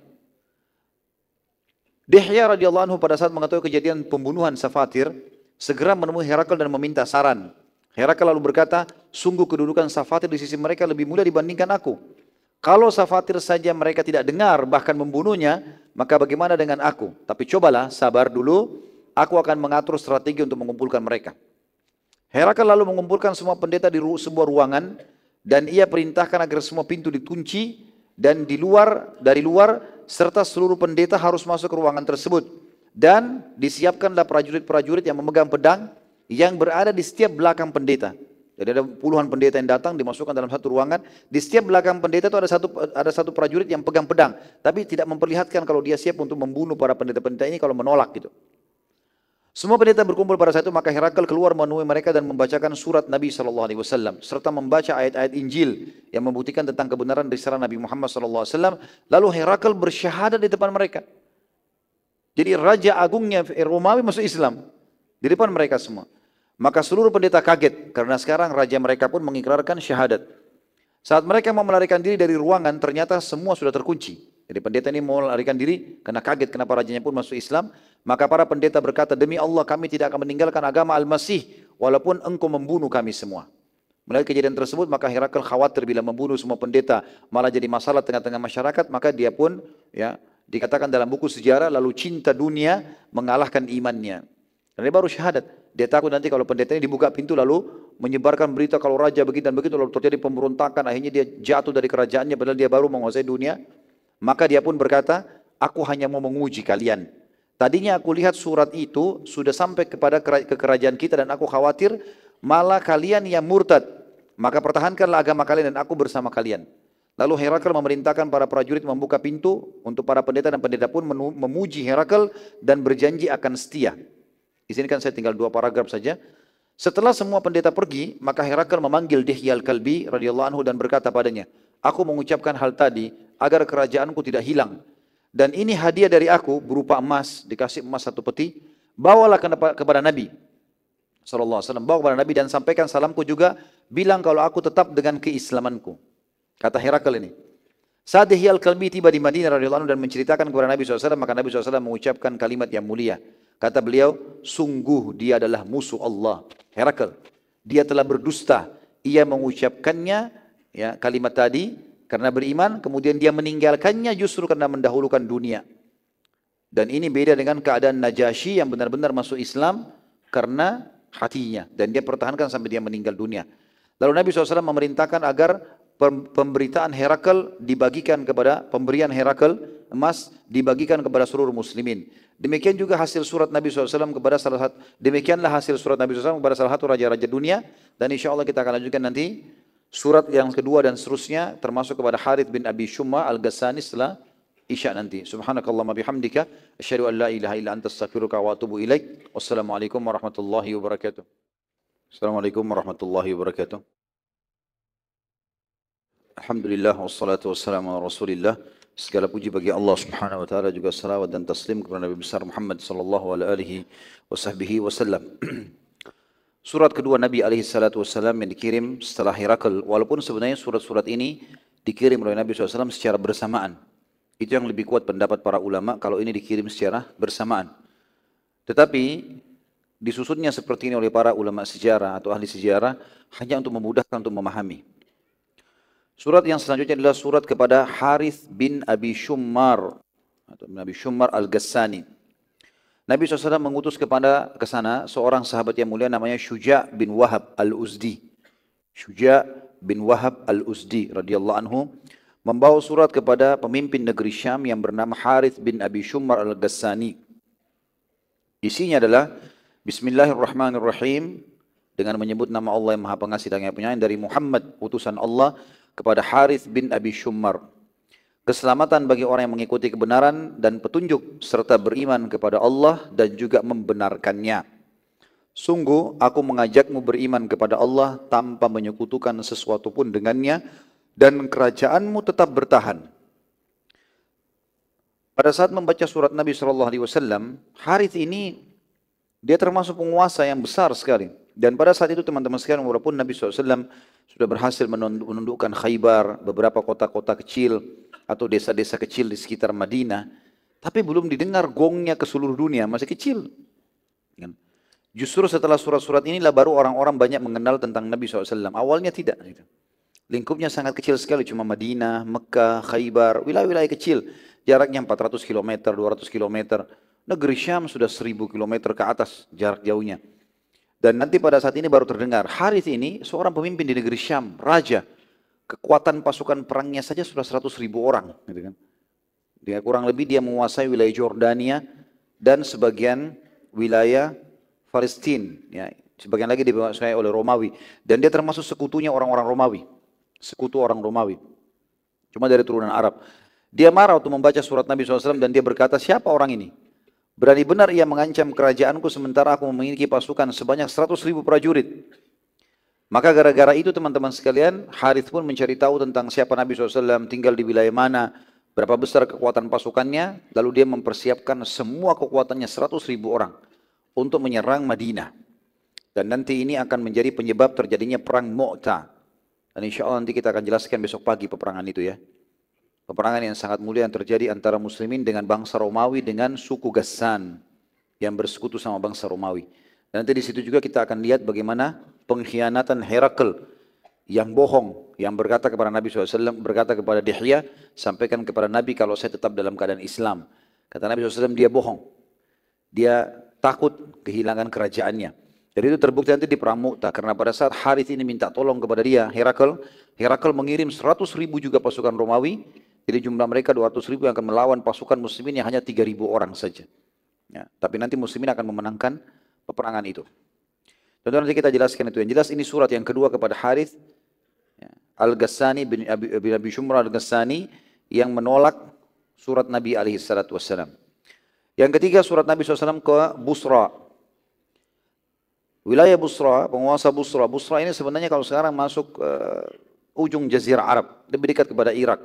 S1: Dihya radhiyallahu anhu pada saat mengetahui kejadian pembunuhan Safatir, segera menemui Herakl dan meminta saran. Herakl lalu berkata, sungguh kedudukan Safatir di sisi mereka lebih mulia dibandingkan aku. Kalau Safatir saja mereka tidak dengar bahkan membunuhnya, maka bagaimana dengan aku? Tapi cobalah sabar dulu, aku akan mengatur strategi untuk mengumpulkan mereka. Herakl lalu mengumpulkan semua pendeta di sebuah ruangan Dan ia perintahkan agar semua pintu dikunci dan dari luar serta seluruh pendeta harus masuk ke ruangan tersebut. Dan disiapkanlah prajurit-prajurit yang memegang pedang yang berada di setiap belakang pendeta. Jadi ada puluhan pendeta yang datang dimasukkan dalam satu ruangan. Di setiap belakang pendeta itu ada satu prajurit yang pegang pedang, tapi tidak memperlihatkan kalau dia siap untuk membunuh para pendeta-pendeta ini kalau menolak gitu. Semua pendeta berkumpul pada saat itu, maka Herakl keluar menemui mereka dan membacakan surat Nabi SAW serta membaca ayat-ayat Injil yang membuktikan tentang kebenaran risalah Nabi Muhammad SAW. Lalu Herakl bersyahadat di depan mereka. Jadi Raja Agungnya Romawi masuk Islam di depan mereka semua. Maka seluruh pendeta kaget karena sekarang raja mereka pun mengikrarkan syahadat. Saat mereka mau melarikan diri dari ruangan, ternyata semua sudah terkunci. Jadi pendeta ini mau melarikan diri karena kaget kenapa rajanya pun masuk Islam. Maka para pendeta berkata, demi Allah kami tidak akan meninggalkan agama Al-Masih walaupun engkau membunuh kami semua. Melihat kejadian tersebut, maka Herakl khawatir bila membunuh semua pendeta malah jadi masalah tengah-tengah masyarakat. Maka dia pun dikatakan dalam buku sejarah lalu cinta dunia mengalahkan imannya. Dan dia baru syahadat. Dia takut nanti kalau pendeta ini dibuka pintu lalu menyebarkan berita kalau raja begitu dan begitu lalu terjadi pemberontakan, akhirnya dia jatuh dari kerajaannya padahal dia baru menguasai dunia. Maka dia pun berkata, aku hanya mau menguji kalian. Tadinya aku lihat surat itu sudah sampai kepada kerajaan kita dan aku khawatir malah kalian yang murtad. Maka pertahankanlah agama kalian dan aku bersama kalian. Lalu Herakl memerintahkan para prajurit membuka pintu untuk para pendeta dan pendeta pun memuji Herakl dan berjanji akan setia. Di sini kan saya tinggal 2 paragraf saja. Setelah semua pendeta pergi, maka Herakl memanggil Dihya al-Kalbi radhiyallahu anhu dan berkata padanya, aku mengucapkan hal tadi agar kerajaanku tidak hilang. Dan ini hadiah dari aku berupa emas, dikasih emas 1 peti. Bawalah kepada Nabi SAW, bawa kepada Nabi dan sampaikan salamku juga, bilang kalau aku tetap dengan keislamanku. Kata Herakl ini. Saat Dihya al-Kalbi tiba di Madinah radhiyallahu anhu dan menceritakan kepada Nabi SAW, maka Nabi SAW mengucapkan kalimat yang mulia. Kata beliau, sungguh dia adalah musuh Allah. Herakl, dia telah berdusta. Ia mengucapkannya kalimat tadi karena beriman, kemudian dia meninggalkannya justru karena mendahulukan dunia. Dan ini beda dengan keadaan Najasyi yang benar-benar masuk Islam karena hatinya. Dan dia pertahankan sampai dia meninggal dunia. Lalu Nabi SAW memerintahkan agar pemberian Herakl emas dibagikan kepada seluruh muslimin. Demikian juga hasil surat Nabi SAW kepada demikianlah hasil surat Nabi SAW kepada salah satu raja-raja dunia. Dan insya Allah kita akan lanjutkan nanti surat yang kedua dan seterusnya termasuk kepada Harith bin Abi Shumma al-Ghassani setelah Isya nanti. Subhanakallahumma bihamdika asyhadu an la ilaha illa anta astaghfiruka wa atubu ilaik. Wassalamualaikum warahmatullahi wabarakatuh. Assalamualaikum warahmatullahi wabarakatuh. Alhamdulillah wassalatu wassalamu ala Rasulillah. Segala puji bagi Allah Subhanahu wa taala, juga salawat dan taslim kepada Nabi besar Muhammad sallallahu alaihi wasallam. Surat kedua Nabi alaihi salatu wasallam yang dikirim setelah Herakl, walaupun sebenarnya surat-surat ini dikirim oleh Nabi SAW secara bersamaan. Itu yang lebih kuat pendapat para ulama kalau ini dikirim secara bersamaan. Tetapi disusunnya seperti ini oleh para ulama sejarah atau ahli sejarah hanya untuk memudahkan untuk memahami. Surat yang selanjutnya adalah surat kepada Harith bin Abi Shummar atau Nabi Shummar al-Ghassani. Nabi SAW mengutus ke sana seorang sahabat yang mulia namanya Syuja' bin Wahab al-Uzdi. Syuja' bin Wahab al-Uzdi radhiyallahu anhu membawa surat kepada pemimpin negeri Syam yang bernama Harith bin Abi Shummar al-Ghassani. Isinya adalah Bismillahirrahmanirrahim dengan menyebut nama Allah yang Maha Pengasih dan Yang Penyayang dari Muhammad utusan Allah kepada Harith bin Abi Shummar. Keselamatan bagi orang yang mengikuti kebenaran dan petunjuk serta beriman kepada Allah dan juga membenarkannya. Sungguh aku mengajakmu beriman kepada Allah tanpa menyekutukan sesuatu pun dengannya dan kerajaanmu tetap bertahan. Pada saat membaca surat Nabi SAW, Harith ini dia termasuk penguasa yang besar sekali. Dan pada saat itu teman-teman sekalian, walaupun Nabi SAW sudah berhasil menundukkan Khaybar, beberapa kota-kota kecil atau desa-desa kecil di sekitar Madinah, tapi belum didengar gongnya ke seluruh dunia, masih kecil. Justru setelah surat-surat inilah baru orang-orang banyak mengenal tentang Nabi SAW. Awalnya tidak. Lingkupnya sangat kecil sekali, cuma Madinah, Mekah, Khaybar, wilayah-wilayah kecil. Jaraknya 400 km, 200 km. Negeri Syam sudah 1000 km ke atas jarak jauhnya. Dan nanti pada saat ini baru terdengar, Harith ini seorang pemimpin di negeri Syam, raja. kekuatan pasukan perangnya saja sudah 100.000 orang. Gitu kan. Dia kurang lebih dia menguasai wilayah Jordania dan sebagian wilayah Palestina. Ya, sebagian lagi dikuasai oleh Romawi. Dan dia termasuk sekutunya orang-orang Romawi. Sekutu orang Romawi. Cuma dari turunan Arab. Dia marah waktu membaca surat Nabi SAW dan dia berkata, siapa orang ini? Berani benar ia mengancam kerajaanku sementara aku memiliki pasukan sebanyak 100.000 prajurit. Maka gara-gara itu teman-teman sekalian, Harith pun mencari tahu tentang siapa Nabi SAW, tinggal di wilayah mana, berapa besar kekuatan pasukannya, lalu dia mempersiapkan semua kekuatannya 100.000 orang untuk menyerang Madinah. Dan nanti ini akan menjadi penyebab terjadinya perang Mu'tah. Dan insya Allah nanti kita akan jelaskan besok pagi peperangan itu ya. Peperangan yang sangat mulia yang terjadi antara muslimin dengan bangsa Romawi dengan suku Ghassan yang bersekutu sama bangsa Romawi. Dan nanti di situ juga kita akan lihat bagaimana pengkhianatan Herakl yang bohong, yang berkata kepada Nabi SAW, berkata kepada Dihya, sampaikan kepada Nabi kalau saya tetap dalam keadaan Islam. Kata Nabi SAW, dia bohong. Dia takut kehilangan kerajaannya. Jadi itu terbukti nanti di perang Mu'tah, karena pada saat Harith ini minta tolong kepada dia, Herakl mengirim 100.000 juga pasukan Romawi, jadi jumlah mereka 200.000 yang akan melawan pasukan muslimin yang hanya 3.000 orang saja. Ya, tapi nanti muslimin akan memenangkan peperangan itu. Tentu nanti kita jelaskan itu. Yang jelas ini surat yang kedua kepada Harith Al-Ghassani bin Abi Shumrah Al-Ghassani yang menolak surat Nabi SAW. Yang ketiga surat Nabi SAW ke Busra. Wilayah Busra, penguasa Busra. Busra ini sebenarnya kalau sekarang masuk ujung Jazirah Arab, lebih dekat kepada Irak.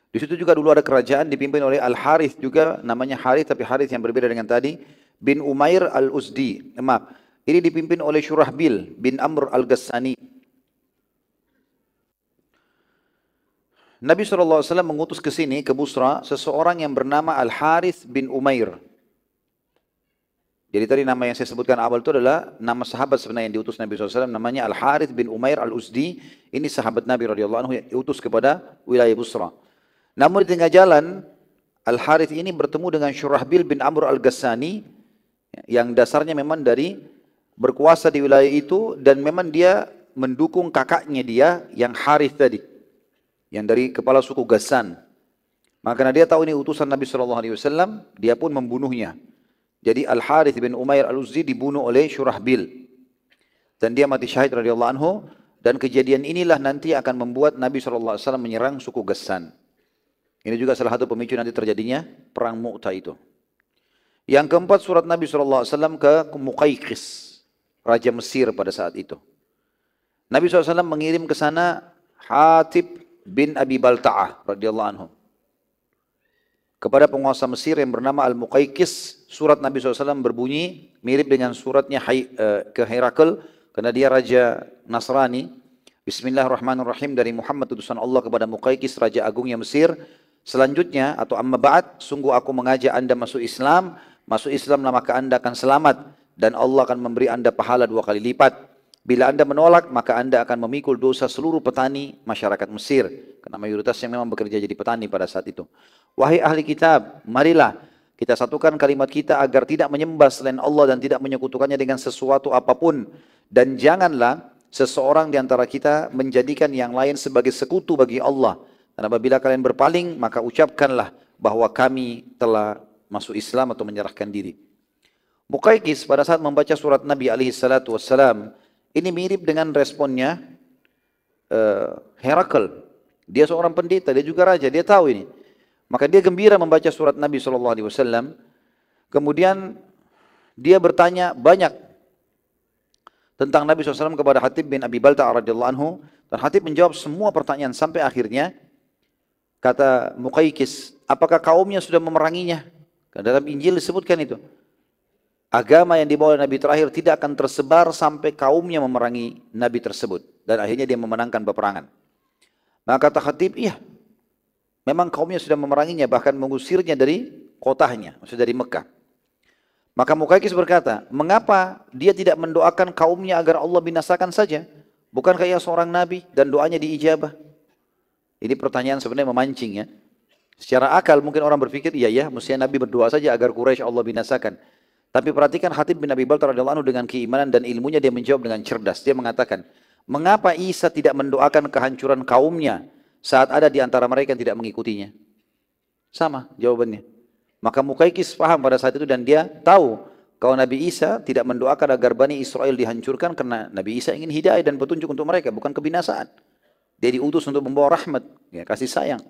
S1: Di situ juga dulu ada kerajaan dipimpin oleh Al-Harith juga, namanya Harith tapi Harith yang berbeda dengan tadi, bin Umair Al-Uzdi. Maaf, ini dipimpin oleh Shurahbil bin Amr Al-Ghassani. Nabi SAW mengutus ke sini, ke Busra, seseorang yang bernama Al-Harith bin Umair. Jadi tadi nama yang saya sebutkan awal itu adalah nama sahabat sebenarnya yang diutus Nabi SAW, namanya Al-Harith bin Umair Al-Uzdi. Ini sahabat Nabi radhiyallahu anhu yang diutus kepada wilayah Busra. Namun di tengah jalan, Al-Harith ini bertemu dengan Shurahbil bin Amr Al-Ghassani, yang dasarnya memang dari berkuasa di wilayah itu, dan memang dia mendukung kakaknya dia yang Harith tadi, yang dari kepala suku Ghassan. Maka karena dia tahu ini utusan Nabi SAW, dia pun membunuhnya. Jadi Al-Harith bin Umair Al-Uzdi dibunuh oleh Shurahbil. Dan dia mati syahid radhiyallahu anhu. Dan kejadian inilah nanti akan membuat Nabi SAW menyerang suku Ghassan. Ini juga salah satu pemicu nanti terjadinya perang Mu'tah itu. Yang keempat surat Nabi SAW ke Muqayqis, Raja Mesir pada saat itu. Nabi SAW mengirim ke sana Hatib bin Abi Balta'ah radhiyallahu anhu. Kepada penguasa Mesir yang bernama Al-Muqayqis, surat Nabi SAW berbunyi mirip dengan suratnya ke Herakl, karena dia Raja Nasrani. Bismillahirrahmanirrahim, dari Muhammad utusan Allah kepada Muqayqis, Raja Agungnya Mesir. Selanjutnya atau amma ba'd, sungguh aku mengajak anda masuk Islamlah maka anda akan selamat dan Allah akan memberi anda pahala 2 kali lipat. Bila anda menolak maka anda akan memikul dosa seluruh petani masyarakat Mesir, karena mayoritasnya memang bekerja jadi petani pada saat itu. Wahai ahli kitab, marilah kita satukan kalimat kita agar tidak menyembah selain Allah dan tidak menyekutukannya dengan sesuatu apapun, dan janganlah seseorang di antara kita menjadikan yang lain sebagai sekutu bagi Allah. Dan apabila kalian berpaling, maka ucapkanlah bahwa kami telah masuk Islam atau menyerahkan diri. Muqayqis pada saat membaca surat Nabi SAW, ini mirip dengan responnya Herakl. Dia seorang pendeta, dia juga raja, dia tahu ini. Maka dia gembira membaca surat Nabi SAW. Kemudian dia bertanya banyak tentang Nabi SAW kepada Hatib bin Abi Balta'ah radhiyallahu anhu. Dan Hatib menjawab semua pertanyaan sampai akhirnya kata Muqayqis, apakah kaumnya sudah memeranginya? Dalam Injil disebutkan itu. Agama yang dibawa Nabi terakhir tidak akan tersebar sampai kaumnya memerangi Nabi tersebut. Dan akhirnya dia memenangkan peperangan. Maka kata Khatib, iya, memang kaumnya sudah memeranginya, bahkan mengusirnya dari kotanya, maksudnya dari Mekah. Maka Muqayqis berkata, mengapa dia tidak mendoakan kaumnya agar Allah binasakan saja? Bukankah ia seorang Nabi dan doanya diijabah? Ini pertanyaan sebenarnya memancing ya. Secara akal mungkin orang berpikir, iya ya, mestinya Nabi berdoa saja agar Quraisy Allah binasakan. Tapi perhatikan Hatib bin Abi Balta'ah radhiyallahu anhu dengan keimanan dan ilmunya, dia menjawab dengan cerdas. Dia mengatakan, Mengapa Isa tidak mendoakan kehancuran kaumnya saat ada di antara mereka yang tidak mengikutinya? Sama jawabannya. Maka Muqaykis paham pada saat itu dan dia tahu kalau Nabi Isa tidak mendoakan agar Bani Israel dihancurkan karena Nabi Isa ingin hidayah dan petunjuk untuk mereka, bukan kebinasaan. Dia diutus untuk membawa rahmat, ya, kasih sayang.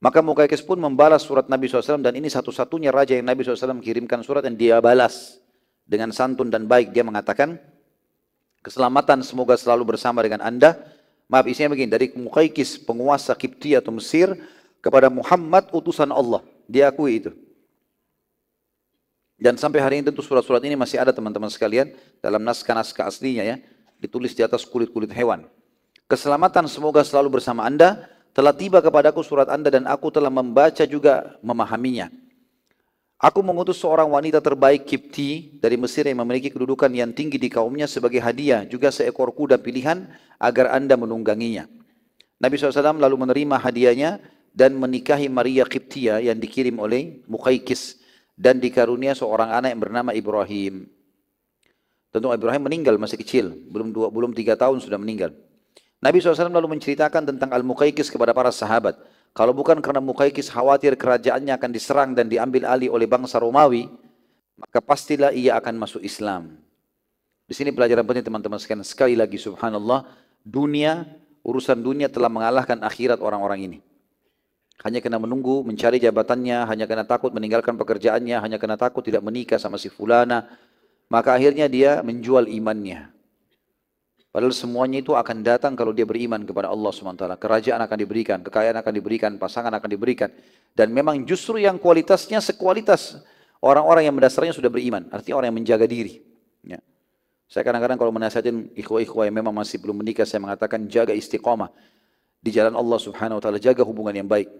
S1: Maka Muqaykis pun membalas surat Nabi SAW dan ini satu-satunya raja yang Nabi SAW kirimkan surat dan dia balas dengan santun dan baik. Dia mengatakan, keselamatan semoga selalu bersama dengan anda. Maaf, isinya begini, dari Muqaykis penguasa Kipti atau Mesir kepada Muhammad utusan Allah. Dia akui itu. Dan sampai hari ini tentu surat-surat ini masih ada teman-teman sekalian dalam naskah-naskah aslinya ya, ditulis di atas kulit-kulit hewan. Keselamatan semoga selalu bersama anda. Telah tiba kepadaku surat anda dan aku telah membaca juga memahaminya. Aku mengutus seorang wanita terbaik Kipti dari Mesir yang memiliki kedudukan yang tinggi di kaumnya sebagai hadiah, juga seekor kuda pilihan agar anda menungganginya. Nabi SAW lalu menerima hadiahnya dan menikahi Maria Kiptia yang dikirim oleh Muqaykis dan dikarunia seorang anak yang bernama Ibrahim. Tentu Ibrahim meninggal masih kecil, belum 3 tahun sudah meninggal. Nabi SAW lalu menceritakan tentang Al-Muqaykis kepada para sahabat. Kalau bukan karena Muqaykis khawatir kerajaannya akan diserang dan diambil alih oleh bangsa Romawi, maka pastilah ia akan masuk Islam. Di sini pelajaran penting teman-teman sekalian. Sekali lagi subhanallah, urusan dunia telah mengalahkan akhirat orang-orang ini. Hanya kena menunggu, mencari jabatannya, hanya kena takut meninggalkan pekerjaannya, hanya kena takut tidak menikah sama si fulana, maka akhirnya dia menjual imannya. Padahal semuanya itu akan datang kalau dia beriman kepada Allah SWT. Kerajaan akan diberikan, kekayaan akan diberikan, pasangan akan diberikan. Dan memang justru yang kualitasnya sekualitas orang-orang yang mendasarnya sudah beriman. Artinya orang yang menjaga diri. Ya. Saya kadang-kadang kalau menasihatin ikhwah-ikhwah yang memang masih belum menikah, saya mengatakan jaga istiqamah di jalan Allah SWT, jaga hubungan yang baik.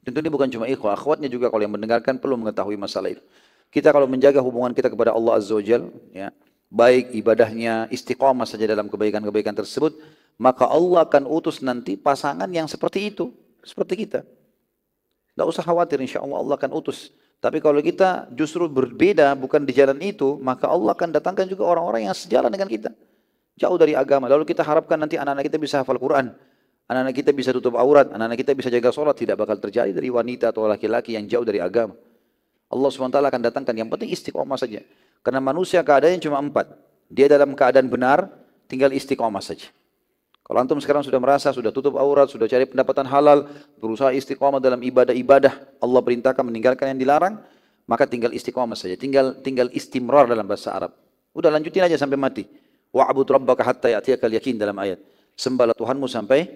S1: Tentu ini bukan cuma ikhwah, akhwatnya juga kalau yang mendengarkan perlu mengetahui masalah itu. Kita kalau menjaga hubungan kita kepada Allah Azza wa Jalla, ya, baik ibadahnya, istiqamah saja dalam kebaikan-kebaikan tersebut, maka Allah akan utus nanti pasangan yang seperti itu, seperti kita. Tidak usah khawatir, insya Allah Allah akan utus. Tapi kalau kita justru berbeda, bukan di jalan itu, maka Allah akan datangkan juga orang-orang yang sejalan dengan kita. Jauh dari agama. Lalu kita harapkan nanti anak-anak kita bisa hafal Quran, anak-anak kita bisa tutup aurat, anak-anak kita bisa jaga sholat. Tidak bakal terjadi dari wanita atau laki-laki yang jauh dari agama. Allah SWT akan datangkan, yang penting istiqamah saja. Karena manusia keadaannya cuma 4. Dia dalam keadaan benar, tinggal istiqamah saja. Kalau antum sekarang sudah merasa, sudah tutup aurat, sudah cari pendapatan halal, berusaha istiqamah dalam ibadah-ibadah, Allah perintahkan meninggalkan yang dilarang, maka tinggal istiqamah saja. Tinggal istimrar dalam bahasa Arab. Udah lanjutin aja sampai mati. Wa'bud rabbaka hatta ya'tiyakal yakin dalam ayat. Sembahlah Tuhanmu sampai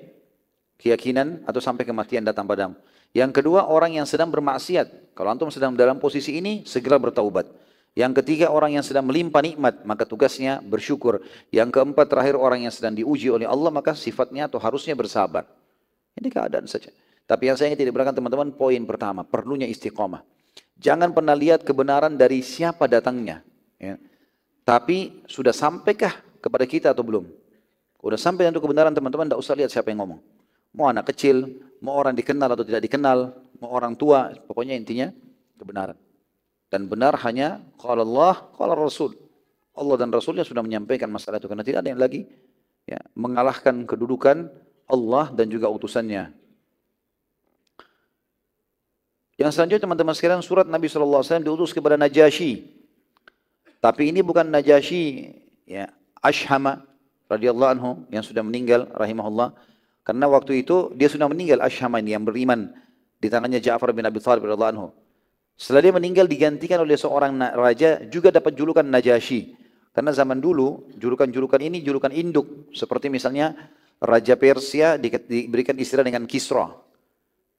S1: keyakinan atau sampai kematian datang padamu. Yang kedua, orang yang sedang bermaksiat. Kalau antum sedang dalam posisi ini, segera bertaubat. Yang ketiga, orang yang sedang melimpah nikmat, maka tugasnya bersyukur. Yang keempat, terakhir, orang yang sedang diuji oleh Allah, maka sifatnya atau harusnya bersabar. Ini keadaan saja. Tapi yang saya ingin tidak berikan teman-teman, poin pertama, perlunya istiqamah. Jangan pernah lihat kebenaran dari siapa datangnya. Ya. Tapi sudah sampaikah kepada kita atau belum? Sudah sampai untuk kebenaran teman-teman, tidak usah lihat siapa yang ngomong. Mau anak kecil, mau orang dikenal atau tidak dikenal, mau orang tua, pokoknya intinya kebenaran. Dan benar hanya qala Allah, qala Rasul. Allah dan Rasulnya sudah menyampaikan masalah itu. Karena tidak ada yang lagi ya, mengalahkan kedudukan Allah dan juga utusannya. Yang selanjutnya teman-teman sekalian, surat Nabi SAW diutus kepada Najasyi. Tapi ini bukan Najasyi ya, Ashhama radhiyallahu anhu yang sudah meninggal rahimahullah. Karena waktu itu dia sudah meninggal, Ashhama ini yang beriman di tangannya Ja'far bin Abi Thalib radhiyallahu anhu. Setelah dia meninggal digantikan oleh seorang raja juga dapat julukan Najasyi. Karena zaman dulu julukan-julukan ini julukan induk. Seperti misalnya Raja Persia diberikan istilah dengan Kisra.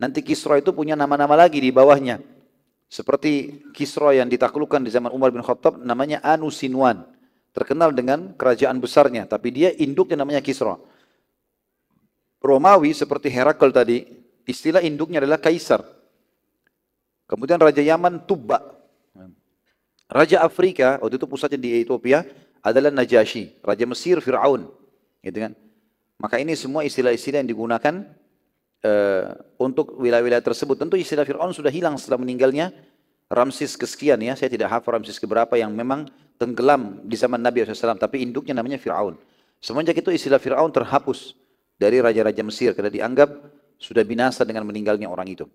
S1: Nanti Kisra itu punya nama-nama lagi di bawahnya. Seperti Kisra yang ditaklukkan di zaman Umar bin Khattab namanya Anusinwan. Terkenal dengan kerajaan besarnya. Tapi dia induknya namanya Kisra. Romawi seperti Herakl tadi, istilah induknya adalah Kaisar. Kemudian Raja Yaman Tubba. Raja Afrika, waktu itu pusatnya di Ethiopia, adalah Najasyi. Raja Mesir Fir'aun. Gitu kan? Maka ini semua istilah-istilah yang digunakan untuk wilayah-wilayah tersebut. Tentu istilah Fir'aun sudah hilang setelah meninggalnya Ramses kesekian ya. Saya tidak hafal Ramses keberapa yang memang tenggelam di zaman Nabi SAW. Tapi induknya namanya Fir'aun. Semenjak itu istilah Fir'aun terhapus dari raja-raja Mesir karena dianggap sudah binasa dengan meninggalnya orang itu.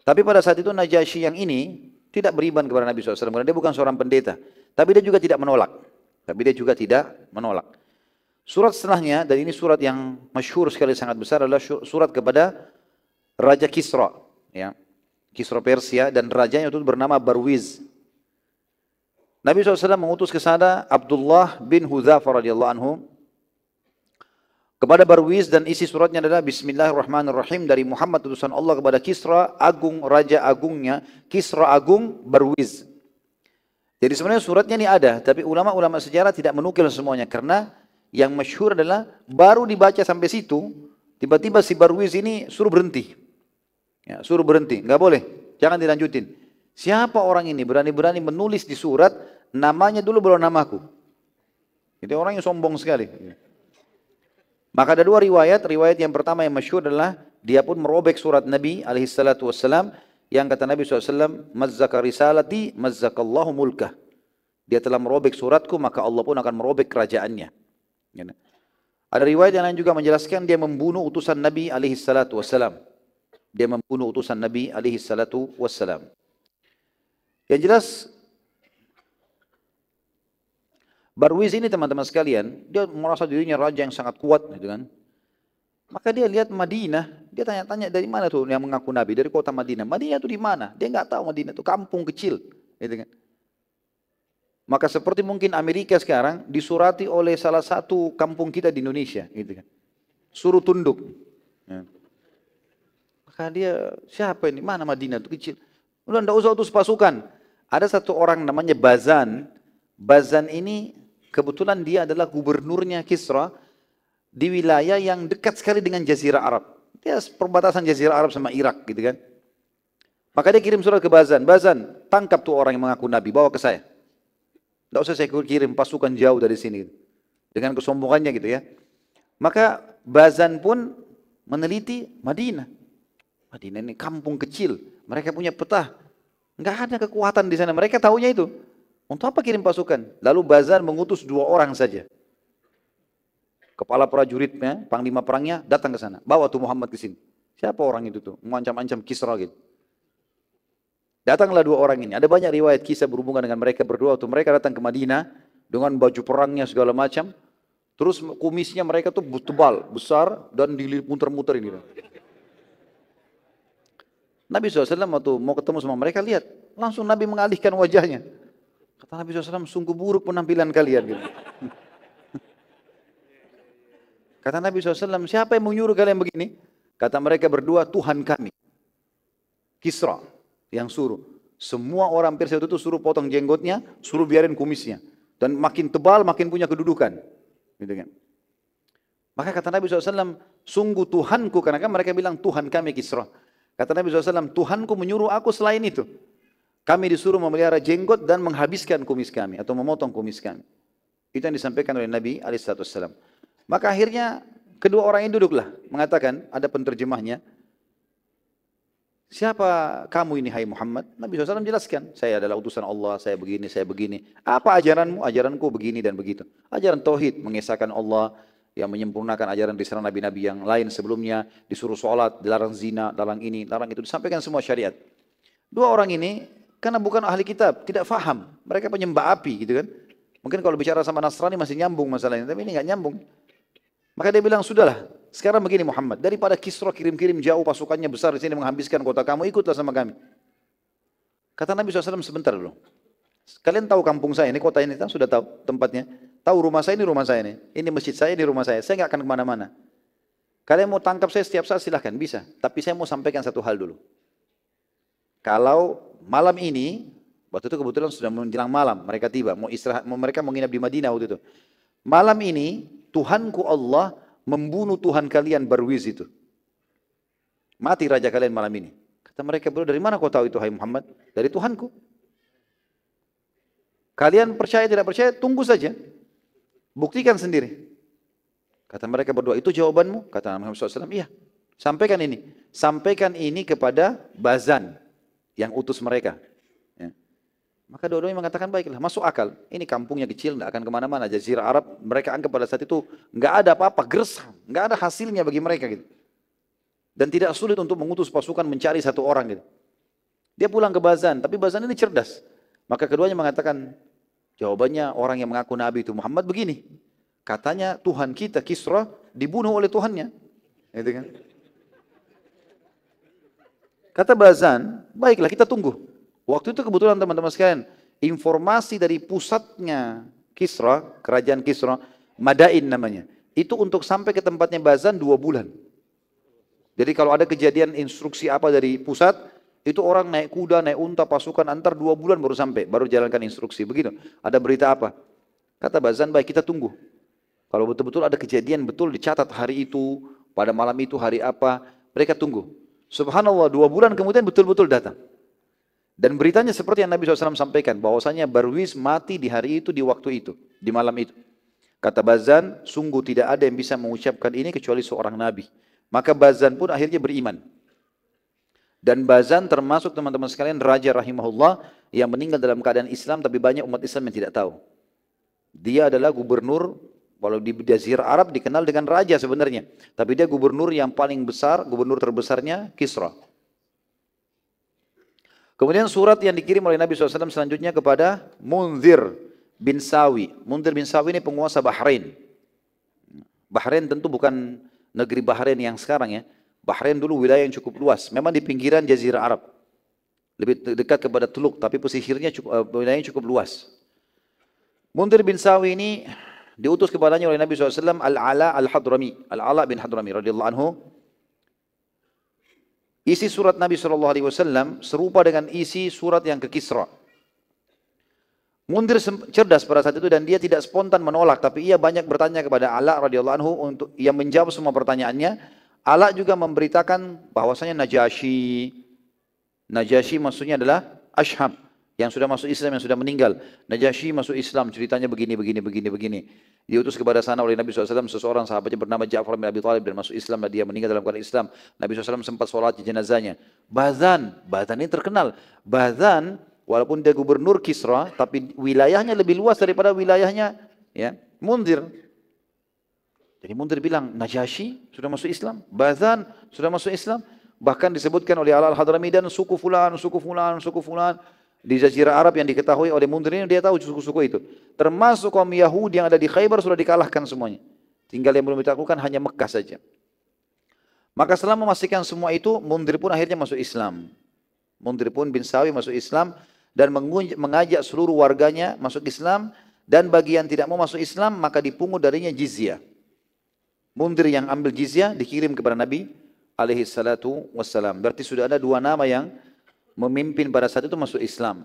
S1: Tapi pada saat itu Najasyi yang ini tidak beriman kepada Nabi SAW karena dia bukan seorang pendeta. Tapi dia juga tidak menolak. Surat setelahnya, dan ini surat yang masyhur sekali sangat besar, adalah surat kepada Raja Kisra. Ya. Kisra Persia, dan rajanya itu bernama Barwiz. Nabi SAW mengutus ke sana Abdullah bin Hudzafah radhiyallahu anhu kepada Barwiz, dan isi suratnya adalah Bismillahirrahmanirrahim dari Muhammad utusan Allah kepada Kisra Agung, Raja Agungnya, Kisra Agung Barwiz. Jadi sebenarnya suratnya ini ada, tapi ulama-ulama sejarah tidak menukil semuanya karena yang masyhur adalah baru dibaca sampai situ, tiba-tiba si Barwiz ini suruh berhenti. Ya, suruh berhenti, nggak boleh, jangan dilanjutin. Siapa orang ini berani-berani menulis di surat namanya dulu belum namaku? Jadi orang yang sombong sekali. Maka ada dua riwayat. Riwayat yang pertama yang masyhur adalah dia pun merobek surat Nabi SAW yang kata Nabi SAW, mazzaka risalati mazzakallahu mulkah. Dia telah merobek suratku maka Allah pun akan merobek kerajaannya. Ada riwayat yang lain juga menjelaskan dia membunuh utusan Nabi SAW. Dia membunuh utusan Nabi SAW. Yang jelas Barwiz ini teman-teman sekalian, dia merasa dirinya raja yang sangat kuat, gitu kan. Maka dia lihat Madinah, dia tanya-tanya dari mana tuh yang mengaku Nabi, dari kota Madinah. Madinah itu di mana? Dia nggak tahu Madinah itu kampung kecil, gitu kan. Maka seperti mungkin Amerika sekarang disurati oleh salah satu kampung kita di Indonesia, gitu kan. Suruh tunduk. Ya. Maka dia, siapa ini? Mana Madinah itu kecil? Udah enggak usah utus pasukan. Ada satu orang namanya Bazan. Bazan ini kebetulan dia adalah gubernurnya Kisra di wilayah yang dekat sekali dengan Jazirah Arab. Dia perbatasan Jazirah Arab sama Irak, gitu kan. Maka dia kirim surat ke Bazan. Bazan, tangkap tuh orang yang mengaku Nabi, bawa ke saya. Tidak usah saya kirim pasukan jauh dari sini. Dengan kesombongannya gitu ya. Maka Bazan pun meneliti Madinah. Madinah ini kampung kecil. Mereka punya peta. Enggak ada kekuatan di sana. Mereka tahunya itu. Untuk apa kirim pasukan? Lalu Bazan mengutus 2 orang saja. Kepala prajuritnya, panglima perangnya datang ke sana. Bawa tuh Muhammad ke sini. Siapa orang itu tuh? Mengancam-ancam Kisra gitu. Datanglah 2 orang ini. Ada banyak riwayat kisah berhubungan dengan mereka berdua. Waktu mereka datang ke Madinah dengan baju perangnya segala macam. Terus kumisnya mereka tuh tebal, besar dan dimuter-muter ini. Nabi SAW waktu mau ketemu sama mereka, lihat. Langsung Nabi mengalihkan wajahnya. Kata Nabi SAW, sungguh buruk penampilan kalian. Gitu. Kata Nabi SAW, siapa yang menyuruh kalian begini? Kata mereka berdua, Tuhan kami. Kisra yang suruh. Semua orang Persia itu suruh potong jenggotnya, suruh biarin kumisnya. Dan makin tebal, makin punya kedudukan. Gitu kan. Maka kata Nabi SAW, sungguh Tuhanku, karena kan mereka bilang Tuhan kami Kisra. Kata Nabi SAW, Tuhanku menyuruh aku selain itu. Kami disuruh memelihara jenggot dan menghabiskan kumis kami atau memotong kumis kami. Itu yang disampaikan oleh Nabi SAW. Maka akhirnya kedua orang ini duduklah mengatakan, ada penterjemahnya. Siapa kamu ini hai Muhammad? Nabi SAW jelaskan, saya adalah utusan Allah, saya begini, saya begini. Apa ajaranmu? Ajaranku begini dan begitu. Ajaran tauhid, mengesahkan Allah, yang menyempurnakan ajaran risalah nabi-nabi yang lain sebelumnya, disuruh sholat, dilarang zina, larang ini, larang itu, disampaikan semua syariat. 2 orang ini karena bukan ahli kitab, tidak faham. Mereka penyembah api gitu kan. Mungkin kalau bicara sama Nasrani masih nyambung masalahnya, tapi ini nggak nyambung. Maka dia bilang, sudahlah, sekarang begini Muhammad, daripada Kisra kirim-kirim jauh pasukannya besar di sini menghabiskan kota kamu, ikutlah sama kami. Kata Nabi SAW, sebentar dulu. Kalian tahu kampung saya, ini kota ini, sudah tahu tempatnya. Tahu rumah saya, ini. Ini masjid saya, ini rumah saya. Saya nggak akan kemana-mana. Kalian mau tangkap saya setiap saat silahkan, bisa. Tapi saya mau sampaikan satu hal dulu. Kalau malam ini, waktu itu kebetulan sudah menjelang malam, mereka tiba, mau istirahat, mereka mau nginap di Madinah waktu itu. Malam ini, Tuhanku Allah membunuh Tuhan kalian Barwiz itu. Mati raja kalian malam ini. Kata mereka, bro, dari mana kau tahu itu hai Muhammad? Dari Tuhanku. Kalian percaya tidak percaya, tunggu saja. Buktikan sendiri. Kata mereka berdua, itu jawabanmu? Kata Muhammad SAW, iya. Sampaikan ini. Sampaikan ini kepada Bazan yang utus mereka. Ya. Maka dua-duanya mengatakan baiklah, masuk akal. Ini kampungnya kecil, tidak akan kemana-mana. Jazirah Arab, mereka anggap pada saat itu nggak ada apa-apa, gersam, nggak ada hasilnya bagi mereka gitu. Dan tidak sulit untuk mengutus pasukan mencari satu orang gitu. Dia pulang ke Bazan, tapi Bazan ini cerdas. Maka keduanya mengatakan, jawabannya orang yang mengaku Nabi itu Muhammad begini. Katanya Tuhan kita Kisra dibunuh oleh Tuhannya. Gitu kan? Kata Bazan, baiklah kita tunggu. Waktu itu kebetulan teman-teman sekalian, informasi dari pusatnya Kisra, kerajaan Kisra, Madain namanya. Itu untuk sampai ke tempatnya Bazan 2 bulan. Jadi kalau ada kejadian instruksi apa dari pusat, itu orang naik kuda, naik unta, pasukan antar 2 bulan baru sampai, baru jalankan instruksi. Begitu. Ada berita apa? Kata Bazan, baik kita tunggu. Kalau betul-betul ada kejadian betul dicatat hari itu, pada malam itu hari apa, mereka tunggu. Subhanallah, 2 bulan kemudian betul-betul datang. Dan beritanya seperti yang Nabi SAW sampaikan, bahwasanya Barwis mati di hari itu, di waktu itu, di malam itu. Kata Bazan, sungguh tidak ada yang bisa mengucapkan ini kecuali seorang Nabi. Maka Bazan pun akhirnya beriman. Dan Bazan termasuk teman-teman sekalian raja rahimahullah yang meninggal dalam keadaan Islam, tapi banyak umat Islam yang tidak tahu. Dia adalah gubernur, walau di Jazirah Arab dikenal dengan raja sebenarnya. Tapi dia gubernur yang paling besar, gubernur terbesarnya Kisra. Kemudian surat yang dikirim oleh Nabi SAW selanjutnya kepada Munzir bin Sawi. Munzir bin Sawi ini penguasa Bahrain. Bahrain tentu bukan negeri Bahrain yang sekarang ya. Bahrain dulu wilayah yang cukup luas. Memang di pinggiran Jazirah Arab. Lebih dekat kepada Teluk, tapi pesisirnya wilayahnya cukup luas. Munzir bin Sawi ini diutus kepadanya oleh Nabi SAW Al-Ala Al-Hadrami. Al-Ala bin Hadrami radhiyallahu anhu. Isi surat Nabi SAW serupa dengan isi surat yang ke Kisra. Munzir cerdas pada saat itu dan dia tidak spontan menolak, tapi ia banyak bertanya kepada Ala radhiyallahu anhu untuk yang menjawab semua pertanyaannya. Ala juga memberitakan bahwasanya Najasyi maksudnya adalah Ashham yang sudah masuk Islam, yang sudah meninggal. Najasyi masuk Islam, ceritanya begini. Diutus kepada sana oleh Nabi SAW seseorang sahabatnya bernama Ja'far bin Abi Thalib dan masuk Islam dan dia meninggal dalam keadaan Islam. Nabi SAW sempat sholat di jenazahnya. Bazan ini terkenal. Bazan walaupun dia gubernur Kisra, tapi wilayahnya lebih luas daripada wilayahnya ya Munzir. Jadi Munzir bilang, Najasyi sudah masuk Islam, Bazan sudah masuk Islam. Bahkan disebutkan oleh Al-Hadrami dan suku fulan. Di Jazirah Arab yang diketahui oleh Munzir ini, dia tahu suku-suku itu. Termasuk kaum Yahudi yang ada di Khaybar sudah dikalahkan semuanya. Tinggal yang belum ditaklukkan hanya Mekah saja. Maka setelah memastikan semua itu, Munzir pun akhirnya masuk Islam. Munzir pun bin Sawi masuk Islam dan mengajak seluruh warganya masuk Islam. Dan bagi yang tidak mau masuk Islam, maka dipungut darinya jizyah. Munzir yang ambil jizyah dikirim kepada Nabi alaihi salatu wassalam. Berarti sudah ada 2 nama yang memimpin pada saat itu masuk Islam.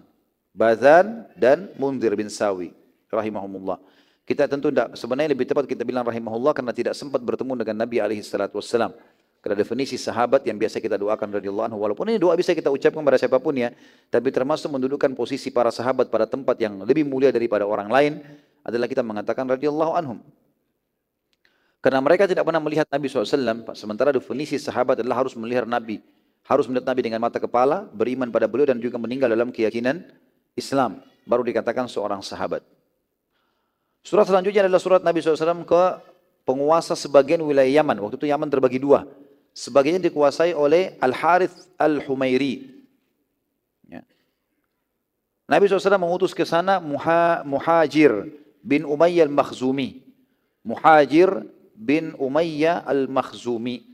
S1: Bazan dan Munzir bin Sawi rahimahumullah. Kita tentu tidak, sebenarnya lebih tepat kita bilang rahimahullah karena tidak sempat bertemu dengan Nabi alaihi salatu wassalam. Karena definisi sahabat yang biasa kita doakan radhiyallahu anhu, walaupun ini doa bisa kita ucapkan pada siapapun ya, tapi termasuk mendudukan posisi para sahabat pada tempat yang lebih mulia daripada orang lain adalah kita mengatakan radhiyallahu anhum. Karena mereka tidak pernah melihat Nabi SAW, sementara definisi sahabat adalah harus melihat Nabi. Harus melihat Nabi dengan mata kepala, beriman pada beliau dan juga meninggal dalam keyakinan Islam. Baru dikatakan seorang sahabat. Surat selanjutnya adalah surat Nabi SAW ke penguasa sebagian wilayah Yaman. Waktu itu Yaman terbagi 2. Sebagiannya dikuasai oleh Al-Harith Al-Humairi. Ya. Nabi SAW mengutus ke sana Muhajir bin Umayyah Al-Makhzumi. Muhajir bin Umayyah Al-Makhzumi.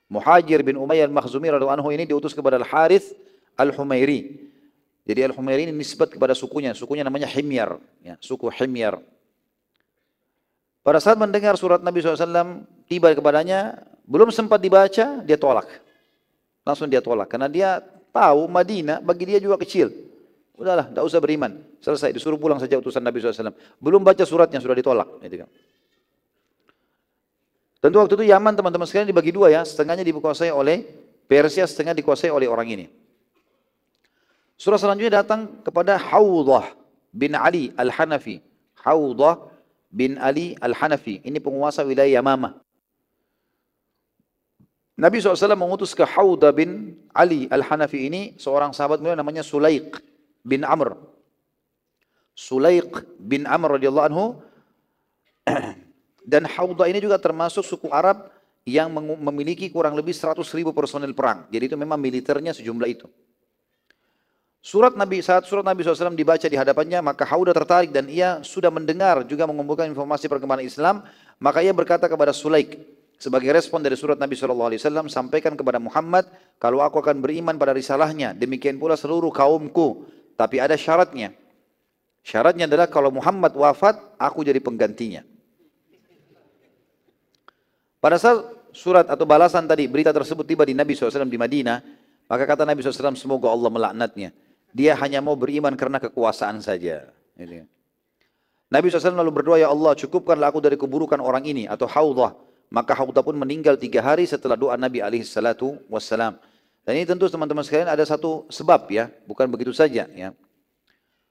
S1: Muhajir bin Umayyah Al-Makhzumi radhiyallahu anhu ini diutus kepada Al-Harith Al-Humairi. Jadi Al-Humairi ini nisbat kepada sukunya namanya Himyar, ya, suku Himyar. Pada saat mendengar surat Nabi SAW tiba kepadanya, belum sempat dibaca, dia tolak. Langsung dia tolak, karena dia tahu Madinah bagi dia juga kecil. Udahlah, tidak usah beriman. Selesai, disuruh pulang saja utusan Nabi SAW. Belum baca suratnya, sudah ditolak. Tentu waktu itu Yaman teman-teman sekalian dibagi 2 ya, setengahnya dikuasai oleh Persia, setengah dikuasai oleh orang ini. Surah selanjutnya datang kepada Hawdah bin Ali Al-Hanafi. Hawdah bin Ali Al-Hanafi, ini penguasa wilayah Yamamah. Nabi SAW mengutus ke Hawdah bin Ali Al-Hanafi ini, seorang sahabat mulia namanya Sulaik bin Amr. Sulaik bin Amr radhiyallahu anhu. Dan Haudah ini juga termasuk suku Arab yang memiliki kurang lebih 100.000 personil perang. Jadi itu memang militernya sejumlah itu. Saat surat Nabi SAW dibaca di hadapannya, maka Haudah tertarik dan ia sudah mendengar juga mengumpulkan informasi perkembangan Islam. Maka ia berkata kepada Sulaik, sebagai respon dari surat Nabi SAW, sampaikan kepada Muhammad, kalau aku akan beriman pada risalahnya, demikian pula seluruh kaumku. Tapi ada syaratnya. Syaratnya adalah kalau Muhammad wafat, aku jadi penggantinya. Pada saat surat atau balasan tadi, berita tersebut tiba di Nabi SAW di Madinah, maka kata Nabi SAW, semoga Allah melaknatnya. Dia hanya mau beriman karena kekuasaan saja. Nabi SAW lalu berdoa, ya Allah cukupkanlah aku dari keburukan orang ini atau Haudah. Maka Haudah pun meninggal 3 hari setelah doa Nabi SAW. Dan ini tentu teman-teman sekalian ada satu sebab ya, bukan begitu saja ya.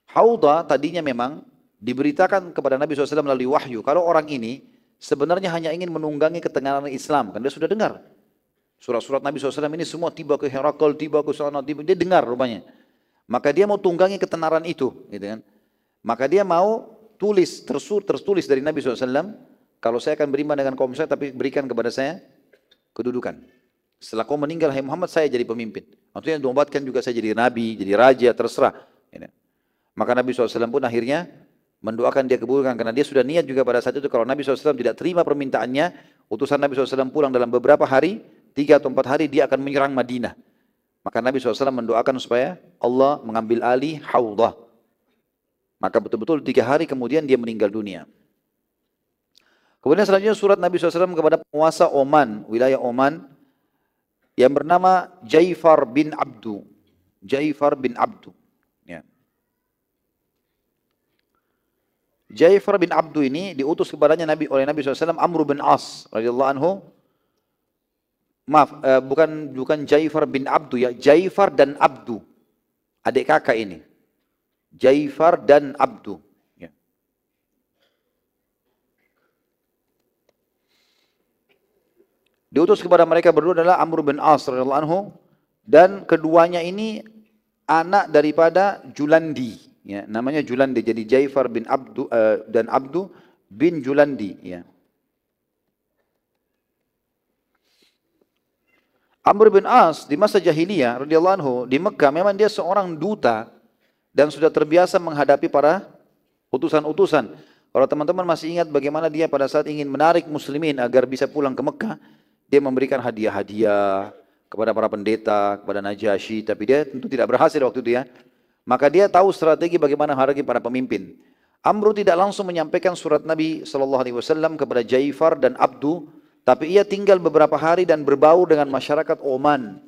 S1: Haudah tadinya memang diberitakan kepada Nabi SAW melalui wahyu. Kalau orang ini sebenarnya hanya ingin menunggangi ketenaran Islam. Kan dia sudah dengar. Surat-surat Nabi SAW ini semua tiba ke Herakl, tiba ke sana, dia dengar rupanya. Maka dia mau tunggangi ketenaran itu. Gitu kan. Maka dia mau tertulis dari Nabi SAW, kalau saya akan beriman dengan kaum saya, tapi berikan kepada saya kedudukan. Setelah kau meninggal, hai Muhammad, saya jadi pemimpin. Maksudnya dobatkan juga saya jadi nabi, jadi raja, terserah. Gitu. Maka Nabi SAW pun akhirnya mendoakan dia keburukan, karena dia sudah niat juga pada saat itu, kalau Nabi SAW tidak terima permintaannya, utusan Nabi SAW pulang dalam beberapa hari, 3 atau 4 hari, dia akan menyerang Madinah. Maka Nabi SAW mendoakan supaya Allah mengambil alih Haudah. Maka betul-betul 3 hari kemudian dia meninggal dunia. Kemudian selanjutnya surat Nabi SAW kepada penguasa Oman, wilayah Oman, yang bernama Jaifar bin Abdu. Jaifar bin Abdu. Ya. Jaifar bin Abdu ini diutus kepadanya oleh Nabi SAW Amr bin As radhiyallahu anhu. Maaf, bukan Jaifar bin Abdu ya, Jaifar dan Abdu. Adik kakak ini. Jaifar dan Abdu. Ya. Diutus kepada mereka berdua adalah Amr bin As radhiyallahu anhu, dan keduanya ini anak daripada Julandi. Ya, namanya Julandi. Jadi Jaifar bin Abdu dan Abdu bin Julandi. Ya. Amr bin As di masa jahiliyah radhiyallahu anhu di Mekah memang dia seorang duta dan sudah terbiasa menghadapi para utusan-utusan. Kalau teman-teman masih ingat bagaimana dia pada saat ingin menarik muslimin agar bisa pulang ke Mekah, dia memberikan hadiah-hadiah kepada para pendeta, kepada Najasyi, tapi dia tentu tidak berhasil waktu itu ya. Maka dia tahu strategi bagaimana menghadapi para pemimpin. Amr tidak langsung menyampaikan surat Nabi SAW kepada Jaifar dan Abdu, tapi ia tinggal beberapa hari dan berbaur dengan masyarakat Oman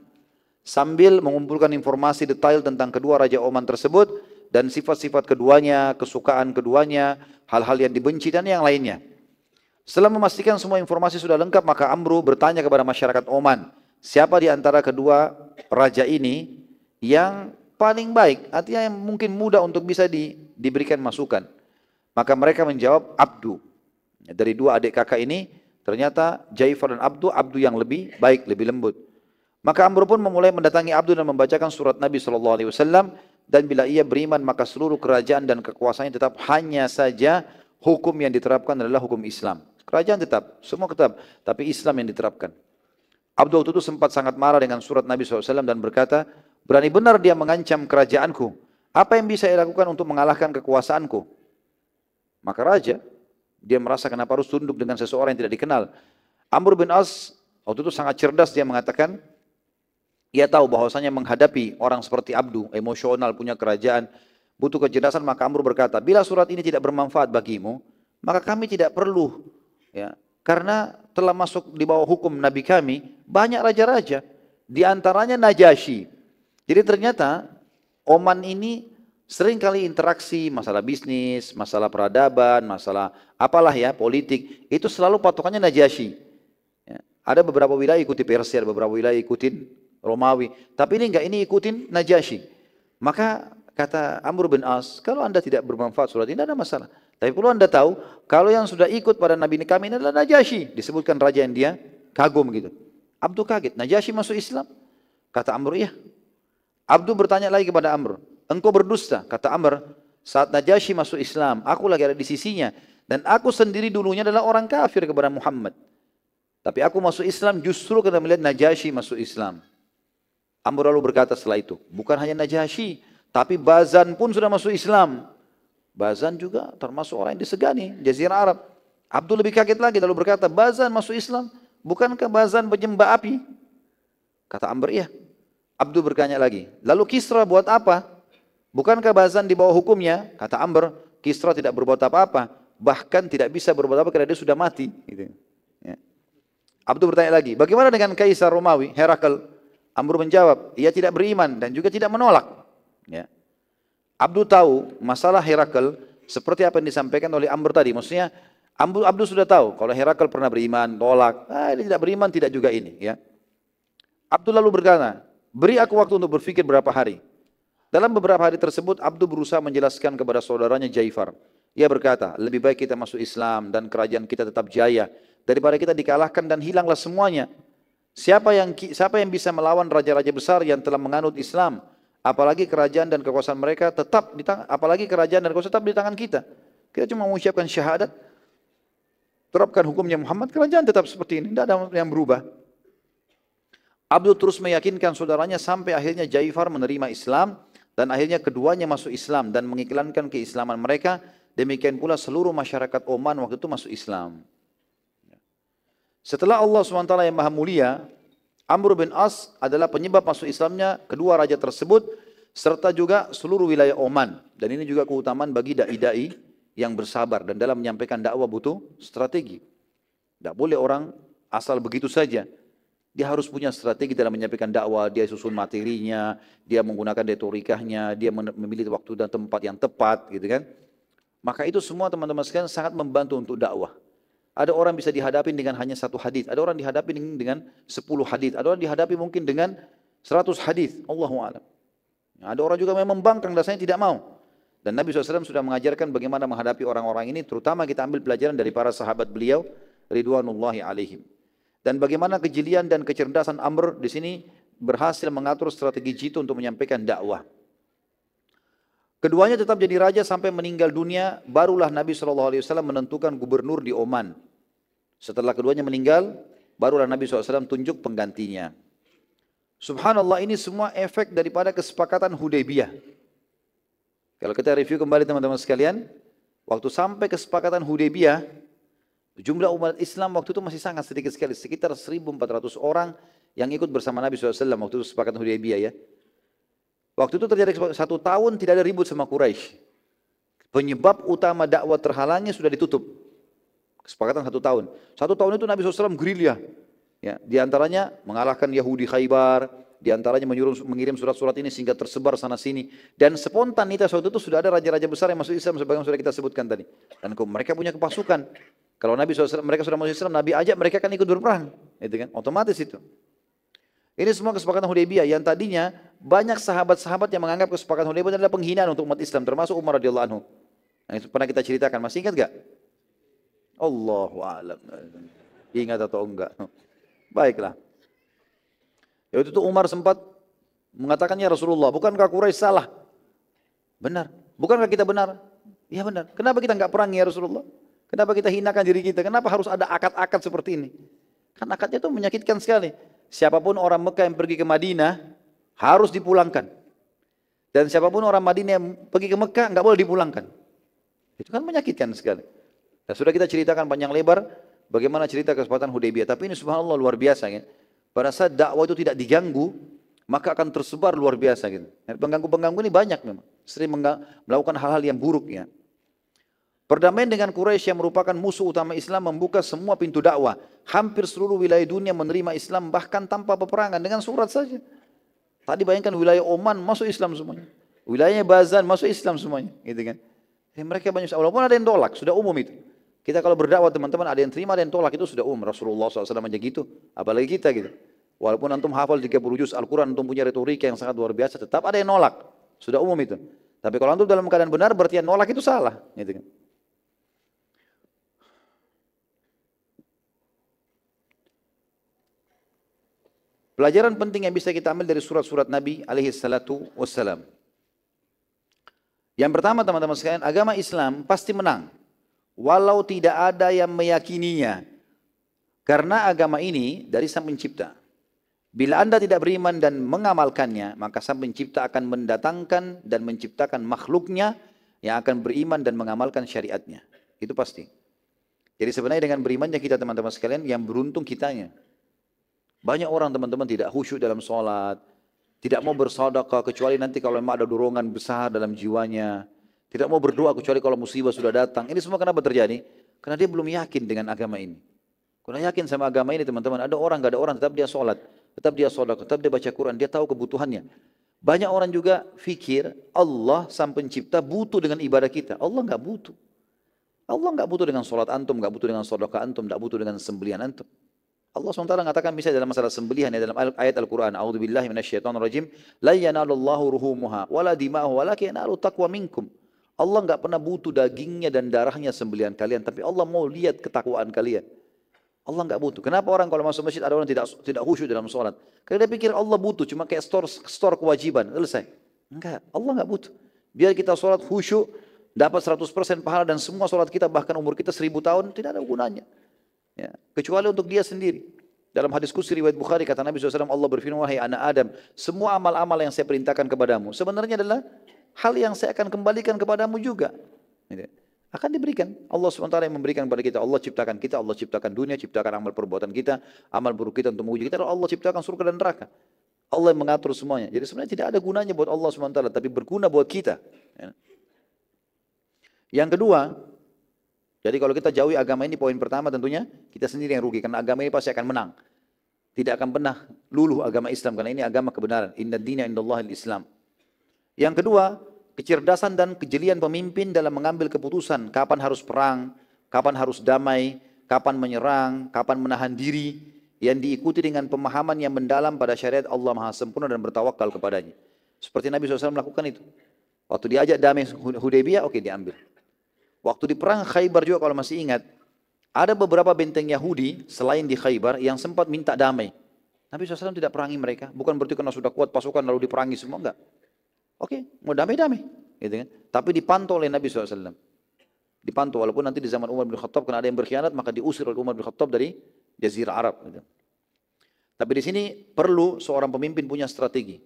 S1: sambil mengumpulkan informasi detail tentang kedua raja Oman tersebut dan sifat-sifat keduanya, kesukaan keduanya, hal-hal yang dibenci dan yang lainnya. Setelah memastikan semua informasi sudah lengkap, maka Amr bertanya kepada masyarakat Oman, siapa di antara kedua raja ini yang paling baik, artinya yang mungkin mudah untuk bisa diberikan masukan. Maka mereka menjawab Abdu. Dari 2 adik kakak ini, ternyata Jaifar dan Abdu yang lebih baik, lebih lembut. Maka Amr pun memulai mendatangi Abdu dan membacakan surat Nabi SAW. Dan bila ia beriman, maka seluruh kerajaan dan kekuasaannya tetap, hanya saja hukum yang diterapkan adalah hukum Islam. Kerajaan tetap, semua tetap, tapi Islam yang diterapkan. Abdu waktu itu sempat sangat marah dengan surat Nabi SAW dan berkata, berani benar dia mengancam kerajaanku. Apa yang bisa ia lakukan untuk mengalahkan kekuasaanku? Maka raja, dia merasa kenapa harus tunduk dengan seseorang yang tidak dikenal. Amr bin As waktu itu sangat cerdas, dia mengatakan, ia tahu bahwasanya menghadapi orang seperti Abdu, emosional, punya kerajaan, butuh kecerdasan. Maka Amr berkata, bila surat ini tidak bermanfaat bagimu, maka kami tidak perlu, ya, karena telah masuk di bawah hukum Nabi kami banyak raja-raja, di antaranya Najasyi. Jadi ternyata Oman ini sering kali interaksi masalah bisnis, masalah peradaban, masalah apalah ya, politik, itu selalu patokannya Najasyi. Ya, ada beberapa wilayah ikuti Persia, ada beberapa wilayah ikutin Romawi, tapi ini enggak, ini ikutin Najasyi. Maka kata Amr bin As, kalau anda tidak bermanfaat surat ini, tidak ada masalah. Tapi perlu anda tahu, kalau yang sudah ikut pada Nabi kami ini adalah Najasyi. Disebutkan raja yang dia kagum gitu. Abdu kaget, Najasyi masuk Islam? Kata Amr, iya. Abdu bertanya lagi kepada Amr, engkau berdusta. Kata Amr, saat Najasyi masuk Islam, aku lagi ada di sisinya. Dan aku sendiri dulunya adalah orang kafir kepada Muhammad. Tapi aku masuk Islam justru karena melihat Najasyi masuk Islam. Amr lalu berkata setelah itu, bukan hanya Najasyi, tapi Bazan pun sudah masuk Islam. Bazan juga termasuk orang yang disegani, Jazirah Arab. Abdul lebih kaget lagi lalu berkata, Bazan masuk Islam, bukankah Bazan penyembah api? Kata Amr, iya. Abdul bertanya lagi, lalu Kisra buat apa? Bukankah Bazan di bawah hukumnya? Kata Amr, Kisra tidak berbuat apa-apa, bahkan tidak bisa berbuat apa karena dia sudah mati. Gitu. Ya. Abdul bertanya lagi, bagaimana dengan Kaisar Romawi, Herakl? Amr menjawab, ia tidak beriman dan juga tidak menolak. Ya. Abdul tahu masalah Herakl seperti apa yang disampaikan oleh Amr tadi. Maksudnya Abdul sudah tahu kalau Herakl pernah beriman, tolak. Ini tidak beriman, tidak juga ini. Ya. Abdul lalu berkata, beri aku waktu untuk berpikir berapa hari. Dalam beberapa hari tersebut, Abdul berusaha menjelaskan kepada saudaranya Jaifar. Ia berkata, lebih baik kita masuk Islam dan kerajaan kita tetap jaya daripada kita dikalahkan dan hilanglah semuanya. Siapa yang bisa melawan raja-raja besar yang telah menganut Islam, apalagi kerajaan dan kekuasaan mereka tetap di tangan, apalagi kerajaan dan kekuasaan tetap di tangan kita. Kita cuma mengucapkan syahadat, terapkan hukumnya Muhammad, kerajaan tetap seperti ini, tidak ada yang berubah. Abdul terus meyakinkan saudaranya sampai akhirnya Jaifar menerima Islam dan akhirnya keduanya masuk Islam dan mengiklankan keislaman mereka. Demikian pula seluruh masyarakat Oman waktu itu masuk Islam. Setelah Allah SWT yang maha mulia, Amr bin As adalah penyebab masuk Islamnya kedua raja tersebut, serta juga seluruh wilayah Oman. Dan ini juga keutamaan bagi da'i-da'i yang bersabar dan dalam menyampaikan dakwah butuh strategi. Tidak boleh orang asal begitu saja. Dia harus punya strategi dalam menyampaikan dakwah, dia susun materinya, dia menggunakan retorikanya, dia memilih waktu dan tempat yang tepat, gitu kan. Maka itu semua teman-teman sekalian sangat membantu untuk dakwah. Ada orang bisa dihadapi dengan hanya satu hadis, ada orang dihadapi dengan 10 hadis, ada orang dihadapi mungkin dengan 100 hadis. Allahu a'lam. Ada orang juga memang membangkang dasarnya tidak mau. Dan Nabi SAW sudah mengajarkan bagaimana menghadapi orang-orang ini, terutama kita ambil pelajaran dari para sahabat beliau ridwanullahi alaihim. Dan bagaimana kejelian dan kecerdasan Amr di sini berhasil mengatur strategi jitu untuk menyampaikan dakwah. Keduanya tetap jadi raja sampai meninggal dunia, barulah Nabi SAW menentukan gubernur di Oman. Setelah keduanya meninggal, barulah Nabi SAW tunjuk penggantinya. Subhanallah, ini semua efek daripada kesepakatan Hudaybiyah. Kalau kita review kembali teman-teman sekalian, waktu sampai kesepakatan Hudaybiyah, jumlah umat Islam waktu itu masih sangat sedikit sekali, sekitar 1.400 orang yang ikut bersama Nabi SAW waktu itu kesepakatan Hudaybiyah ya. Waktu itu terjadi 1 tahun tidak ada ribut sama Quraisy. Penyebab utama dakwah terhalangnya sudah ditutup. Kesepakatan 1 tahun. 1 tahun itu Nabi SAW gerilya. Ya, di antaranya mengalahkan Yahudi Khaybar, di antaranya mengirim surat-surat ini sehingga tersebar sana sini. Dan spontanitas waktu itu sudah ada raja-raja besar yang masuk Islam sebagaimana sudah kita sebutkan tadi. Dan mereka punya kepasukan. Kalau Nabi SAW, mereka sudah masuk Islam, Nabi ajak mereka kan ikut berperang. Itu kan, otomatis itu. Ini semua kesepakatan Hudaybiyah yang tadinya banyak sahabat-sahabat yang menganggap kesepakatan Hudaybiyah adalah penghinaan untuk umat Islam, termasuk Umar radhiyallahu anhu. Nah, itu pernah kita ceritakan, masih ingat enggak? Allahu a'lam. Ingat atau enggak? Baiklah. Waktu itu Umar sempat mengatakannya Rasulullah, bukankah Quraisy salah? Benar. Bukankah kita benar? Ya benar. Kenapa kita enggak perang ya Rasulullah? Kenapa kita hinakan diri kita? Kenapa harus ada akad-akad seperti ini? Kan akadnya itu menyakitkan sekali. Siapapun orang Mekah yang pergi ke Madinah harus dipulangkan. Dan siapapun orang Madinah yang pergi ke Mekah enggak boleh dipulangkan. Itu kan menyakitkan sekali. Dan sudah kita ceritakan panjang lebar bagaimana cerita kesepakatan Hudaybiyah. Tapi ini subhanallah luar biasa. Ya. Pada saat dakwah itu tidak diganggu, maka akan tersebar luar biasa. Gitu. Pengganggu-pengganggu ini banyak memang. Sering melakukan hal-hal yang buruk. Ya. Perdamaian dengan Quraisy yang merupakan musuh utama Islam membuka semua pintu dakwah. Hampir seluruh wilayah dunia menerima Islam bahkan tanpa peperangan dengan surat saja. Tadi bayangkan wilayah Oman masuk Islam semuanya. Wilayahnya Bazan masuk Islam semuanya. Gitu kan. Mereka banyak, walaupun ada yang tolak, sudah umum itu. Kita kalau berdakwah teman-teman ada yang terima, ada yang tolak, itu sudah umum. Rasulullah SAW aja gitu, apalagi kita gitu. Walaupun antum hafal 30 juz Al-Quran, antum punya retorika yang sangat luar biasa, tetap ada yang nolak. Sudah umum itu. Tapi kalau antum dalam keadaan benar, berarti yang nolak itu salah. Gitu kan. Pelajaran penting yang bisa kita ambil dari surat-surat Nabi alaihi salatu wassalam. Yang pertama teman-teman sekalian, agama Islam pasti menang. Walau tidak ada yang meyakininya. Karena agama ini dari Sang Pencipta. Bila Anda tidak beriman dan mengamalkannya, maka Sang Pencipta akan mendatangkan dan menciptakan makhluknya yang akan beriman dan mengamalkan syariatnya. Itu pasti. Jadi sebenarnya dengan berimannya kita teman-teman sekalian, yang beruntung kitanya. Banyak orang teman-teman tidak khusyuk dalam sholat, tidak mau bersedekah kecuali nanti kalau memang ada dorongan besar dalam jiwanya. Tidak mau berdoa kecuali kalau musibah sudah datang. Ini semua kenapa terjadi? Karena dia belum yakin dengan agama ini. Kalau yakin sama agama ini teman-teman, ada orang, gak ada orang, tetap dia sholat, tetap dia sedekah, tetap dia baca Quran, dia tahu kebutuhannya. Banyak orang juga fikir Allah Sang Pencipta butuh dengan ibadah kita. Allah nggak butuh. Allah nggak butuh dengan sholat antum, nggak butuh dengan sedekah antum, nggak butuh dengan sembelihan antum. Allah SWT mengatakan misalnya dalam masalah sembelihan ya, dalam ayat Al-Quran, A'udzubillahi minasyaitonirrajim, la yanalullahu ruhumuha wala dima'uhu walakin yanalu taqwa minkum. Allah enggak pernah butuh dagingnya dan darahnya sembelihan kalian, tapi Allah mau lihat ketakwaan kalian. Allah enggak butuh. Kenapa orang kalau masuk masjid ada orang tidak khusyuk dalam sholat? Karena dia pikir Allah butuh, cuma kayak store kewajiban, selesai. Enggak, Allah enggak butuh. Biar kita sholat khusyuk, dapat 100% pahala dan semua sholat kita bahkan umur kita 1000 tahun tidak ada gunanya. Ya, kecuali untuk dia sendiri. Dalam hadis qudsi riwayat Bukhari kata Nabi SAW, Allah berfirman, wahai anak Adam, semua amal-amal yang saya perintahkan kepadamu sebenarnya adalah hal yang saya akan kembalikan kepadamu juga. Akan diberikan. Allah SWT yang memberikan kepada kita. Allah ciptakan kita, Allah ciptakan dunia, ciptakan amal perbuatan kita, amal buruk kita untuk menguji kita. Allah ciptakan surga dan neraka. Allah yang mengatur semuanya. Jadi sebenarnya tidak ada gunanya buat Allah SWT, tapi berguna buat kita. Yang kedua, jadi kalau kita jauhi agama ini, poin pertama tentunya kita sendiri yang rugi. Karena agama ini pasti akan menang. Tidak akan pernah luluh agama Islam. Karena ini agama kebenaran. Inna dina indallahil Islam. Yang kedua, kecerdasan dan kejelian pemimpin dalam mengambil keputusan. Kapan harus perang, kapan harus damai, kapan menyerang, kapan menahan diri. Yang diikuti dengan pemahaman yang mendalam pada syariat Allah Maha Sempurna dan bertawakal kepadanya. Seperti Nabi SAW melakukan itu. Waktu diajak damai Hudaybiyah, oke diambil. Waktu di perang Khaybar juga kalau masih ingat, ada beberapa benteng Yahudi selain di Khaybar yang sempat minta damai. Nabi SAW tidak perangi mereka, bukan berarti karena sudah kuat pasukan lalu diperangi semua, enggak. Oke, mau damai-damai, gitu kan? Tapi dipantau oleh Nabi SAW. Dipantau, walaupun nanti di zaman Umar bin Khattab karena ada yang berkhianat maka diusir oleh Umar bin Khattab dari Jazirah Arab. Gitu. Tapi di sini perlu seorang pemimpin punya strategi.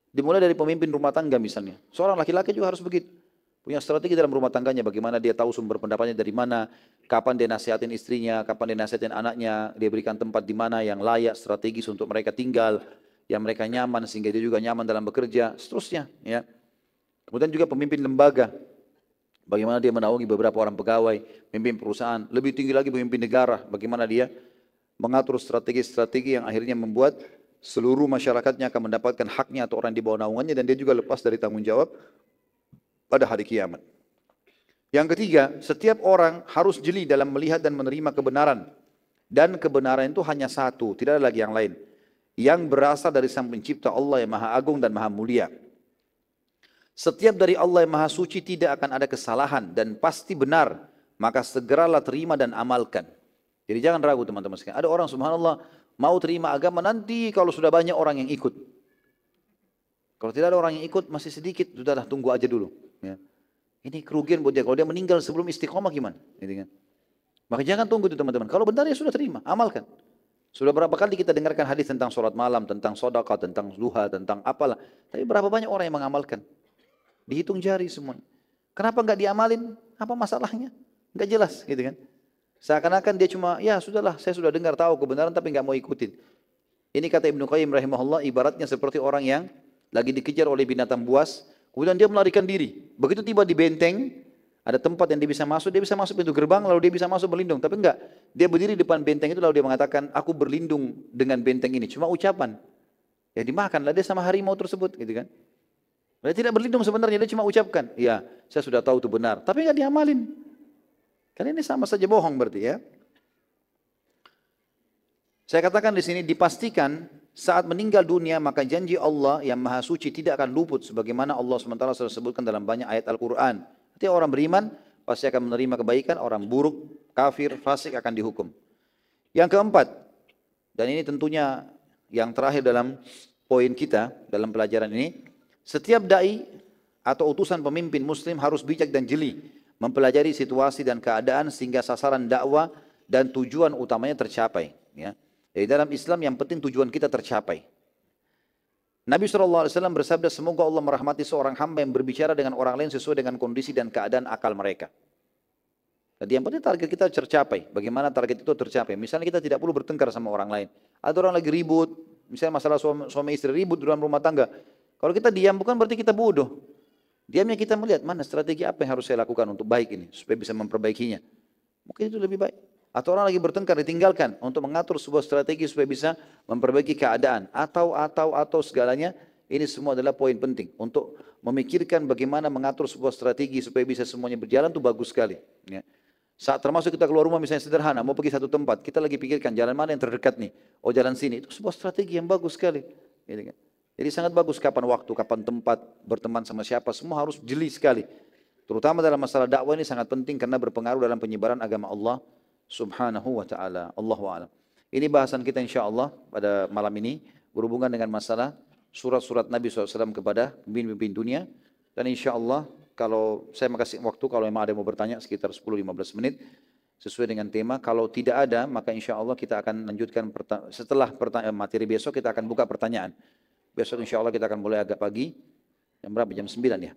S1: Dimulai dari pemimpin rumah tangga misalnya. Seorang laki-laki juga harus begitu. Punya strategi dalam rumah tangganya, bagaimana dia tahu sumber pendapatnya dari mana, kapan dia nasihatin istrinya, kapan dia nasihatin anaknya, dia berikan tempat di mana yang layak, strategis untuk mereka tinggal, yang mereka nyaman sehingga dia juga nyaman dalam bekerja, seterusnya. Ya. Kemudian juga pemimpin lembaga, bagaimana dia menaungi beberapa orang pegawai, pemimpin perusahaan, lebih tinggi lagi pemimpin negara, bagaimana dia mengatur strategi-strategi yang akhirnya membuat seluruh masyarakatnya akan mendapatkan haknya atau orang di bawah naungannya dan dia juga lepas dari tanggung jawab pada hari kiamat. Yang ketiga, setiap orang harus jeli dalam melihat dan menerima kebenaran. Dan kebenaran itu hanya satu, tidak ada lagi yang lain. Yang berasal dari Sang Pencipta Allah yang Maha Agung dan Maha Mulia. Setiap dari Allah yang Maha Suci tidak akan ada kesalahan dan pasti benar. Maka segeralah terima dan amalkan. Jadi jangan ragu teman-teman sekalian. Ada orang subhanallah mau terima agama nanti kalau sudah banyak orang yang ikut. Kalau tidak ada orang yang ikut masih sedikit, sudahlah tunggu aja dulu. Ya. Ini kerugian buat dia. Kalau dia meninggal sebelum istiqomah gimana? Gitu kan? Maka jangan tunggu itu teman-teman. Kalau benar ya sudah terima, amalkan. Sudah berapa kali kita dengarkan hadis tentang sholat malam, tentang sedekah, tentang duha, tentang apalah. Tapi berapa banyak orang yang mengamalkan? Dihitung jari semuanya. Kenapa enggak diamalin? Apa masalahnya? Enggak jelas, gitu kan? Seakan-akan dia cuma, ya sudahlah, saya sudah dengar tahu kebenaran tapi enggak mau ikutin. Ini kata Ibnu Qayyim rahimahullah, ibaratnya seperti orang yang lagi dikejar oleh binatang buas, kemudian dia melarikan diri. Begitu tiba di benteng, ada tempat yang dia bisa masuk pintu gerbang, lalu dia bisa masuk berlindung. Tapi enggak, dia berdiri di depan benteng itu lalu dia mengatakan, aku berlindung dengan benteng ini. Cuma ucapan. Ya dimakanlah dia sama harimau tersebut, gitu kan. Dia tidak berlindung sebenarnya, dia cuma ucapkan, ya saya sudah tahu itu benar. Tapi enggak diamalin. Karena ini sama saja bohong berarti ya. Saya katakan di sini dipastikan saat meninggal dunia maka janji Allah yang Maha Suci tidak akan luput sebagaimana Allah SWT sudah sebutkan dalam banyak ayat Al-Quran. Artinya orang beriman pasti akan menerima kebaikan, orang buruk, kafir, fasik akan dihukum. Yang keempat, dan ini tentunya yang terakhir dalam poin kita dalam pelajaran ini, setiap dai atau utusan pemimpin muslim harus bijak dan jeli, mempelajari situasi dan keadaan sehingga sasaran dakwah dan tujuan utamanya tercapai. Ya. Jadi dalam Islam yang penting tujuan kita tercapai. Nabi SAW bersabda, semoga Allah merahmati seorang hamba yang berbicara dengan orang lain sesuai dengan kondisi dan keadaan akal mereka. Jadi yang penting target kita tercapai. Bagaimana target itu tercapai? Misalnya kita tidak perlu bertengkar sama orang lain. Ada orang lagi ribut, misalnya masalah suami istri ribut dalam rumah tangga. Kalau kita diam bukan berarti kita bodoh. Diamnya kita melihat mana strategi apa yang harus saya lakukan untuk baik ini, supaya bisa memperbaikinya. Mungkin itu lebih baik. Atau orang lagi bertengkar ditinggalkan untuk mengatur sebuah strategi supaya bisa memperbaiki keadaan. Atau segalanya. Ini semua adalah poin penting untuk memikirkan bagaimana mengatur sebuah strategi supaya bisa semuanya berjalan itu bagus sekali. Ya. Saat termasuk kita keluar rumah misalnya sederhana, mau pergi satu tempat, kita lagi pikirkan jalan mana yang terdekat nih. Oh jalan sini, itu sebuah strategi yang bagus sekali. Gitu kan. Jadi sangat bagus kapan waktu, kapan tempat, berteman sama siapa, semua harus jeli sekali. Terutama dalam masalah dakwah ini sangat penting karena berpengaruh dalam penyebaran agama Allah subhanahu wa ta'ala. Allahu a'lam. Ini bahasan kita insyaAllah pada malam ini berhubungan dengan masalah surat-surat Nabi SAW kepada pemimpin dunia. Dan insyaAllah kalau saya kasih waktu, kalau memang ada yang mau bertanya sekitar 10-15 menit sesuai dengan tema. Kalau tidak ada, maka insyaAllah kita akan lanjutkan setelah materi besok kita akan buka pertanyaan. Besok insyaAllah kita akan mulai agak pagi. Jam berapa? Jam 9 ya?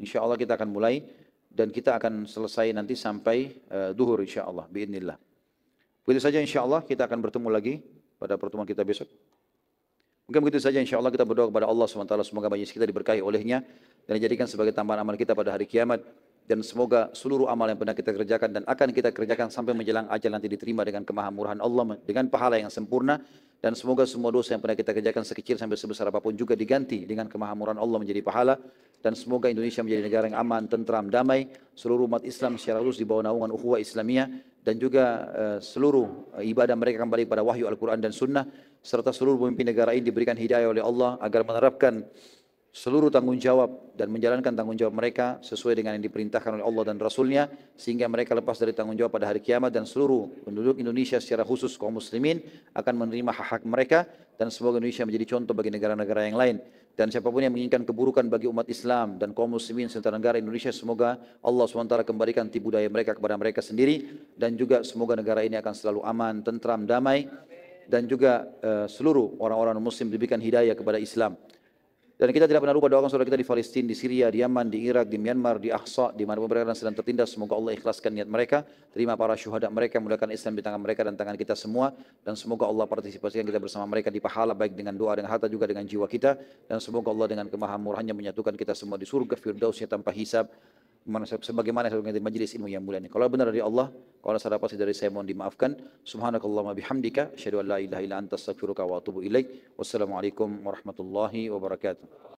S1: InsyaAllah kita akan mulai dan kita akan selesai nanti sampai duhur insyaAllah. Biidnillah. Begitu saja insyaAllah kita akan bertemu lagi pada pertemuan kita besok. Mungkin begitu saja insyaAllah kita berdoa kepada Allah SWT. Semoga majelis kita diberkahi olehnya dan dijadikan sebagai tambahan amal kita pada hari kiamat. Dan semoga seluruh amal yang pernah kita kerjakan dan akan kita kerjakan sampai menjelang ajal nanti diterima dengan kemahamurahan Allah. Dengan pahala yang sempurna. Dan semoga semua dosa yang pernah kita kerjakan sekecil sampai sebesar apapun juga diganti dengan kemahamurahan Allah menjadi pahala. Dan semoga Indonesia menjadi negara yang aman, tentram, damai. Seluruh umat Islam secara khusus di bawah naungan ukhuwah Islamiyah. Dan juga seluruh ibadah mereka kembali pada wahyu Al-Quran dan Sunnah. Serta seluruh pemimpin negara ini diberikan hidayah oleh Allah agar menerapkan seluruh tanggung jawab dan menjalankan tanggung jawab mereka sesuai dengan yang diperintahkan oleh Allah dan Rasulnya sehingga mereka lepas dari tanggung jawab pada hari kiamat dan seluruh penduduk Indonesia secara khusus kaum muslimin akan menerima hak-hak mereka dan semoga Indonesia menjadi contoh bagi negara-negara yang lain dan siapapun yang menginginkan keburukan bagi umat Islam dan kaum muslimin serta negara Indonesia semoga Allah SWT kembalikan tipu daya mereka kepada mereka sendiri dan juga semoga negara ini akan selalu aman, tentram, damai dan juga seluruh orang-orang muslim diberikan hidayah kepada Islam. Dan kita tidak pernah lupa doakan saudara kita di Palestina, di Syria, di Yaman, di Irak, di Myanmar, di Aqsa, di mana mereka sedang tertindas. Semoga Allah ikhlaskan niat mereka, terima para syuhada mereka, mudahkan Islam di tangan mereka dan tangan kita semua. Dan semoga Allah partisipasikan kita bersama mereka di pahala, baik dengan doa, dengan harta, juga dengan jiwa kita. Dan semoga Allah dengan kemahamurahannya menyatukan kita semua di surga firdausnya tanpa hisab. Sebagaimana di majlis ilmu yang mulia ini. Kalau benar dari Allah, kalau salah pasti dari saya mohon dimaafkan. Subhanakallahumma bihamdika, asyhadu an la ilaha illa anta astaghfiruka wa atubu ilaik. Wassalamualaikum warahmatullahi wabarakatuh.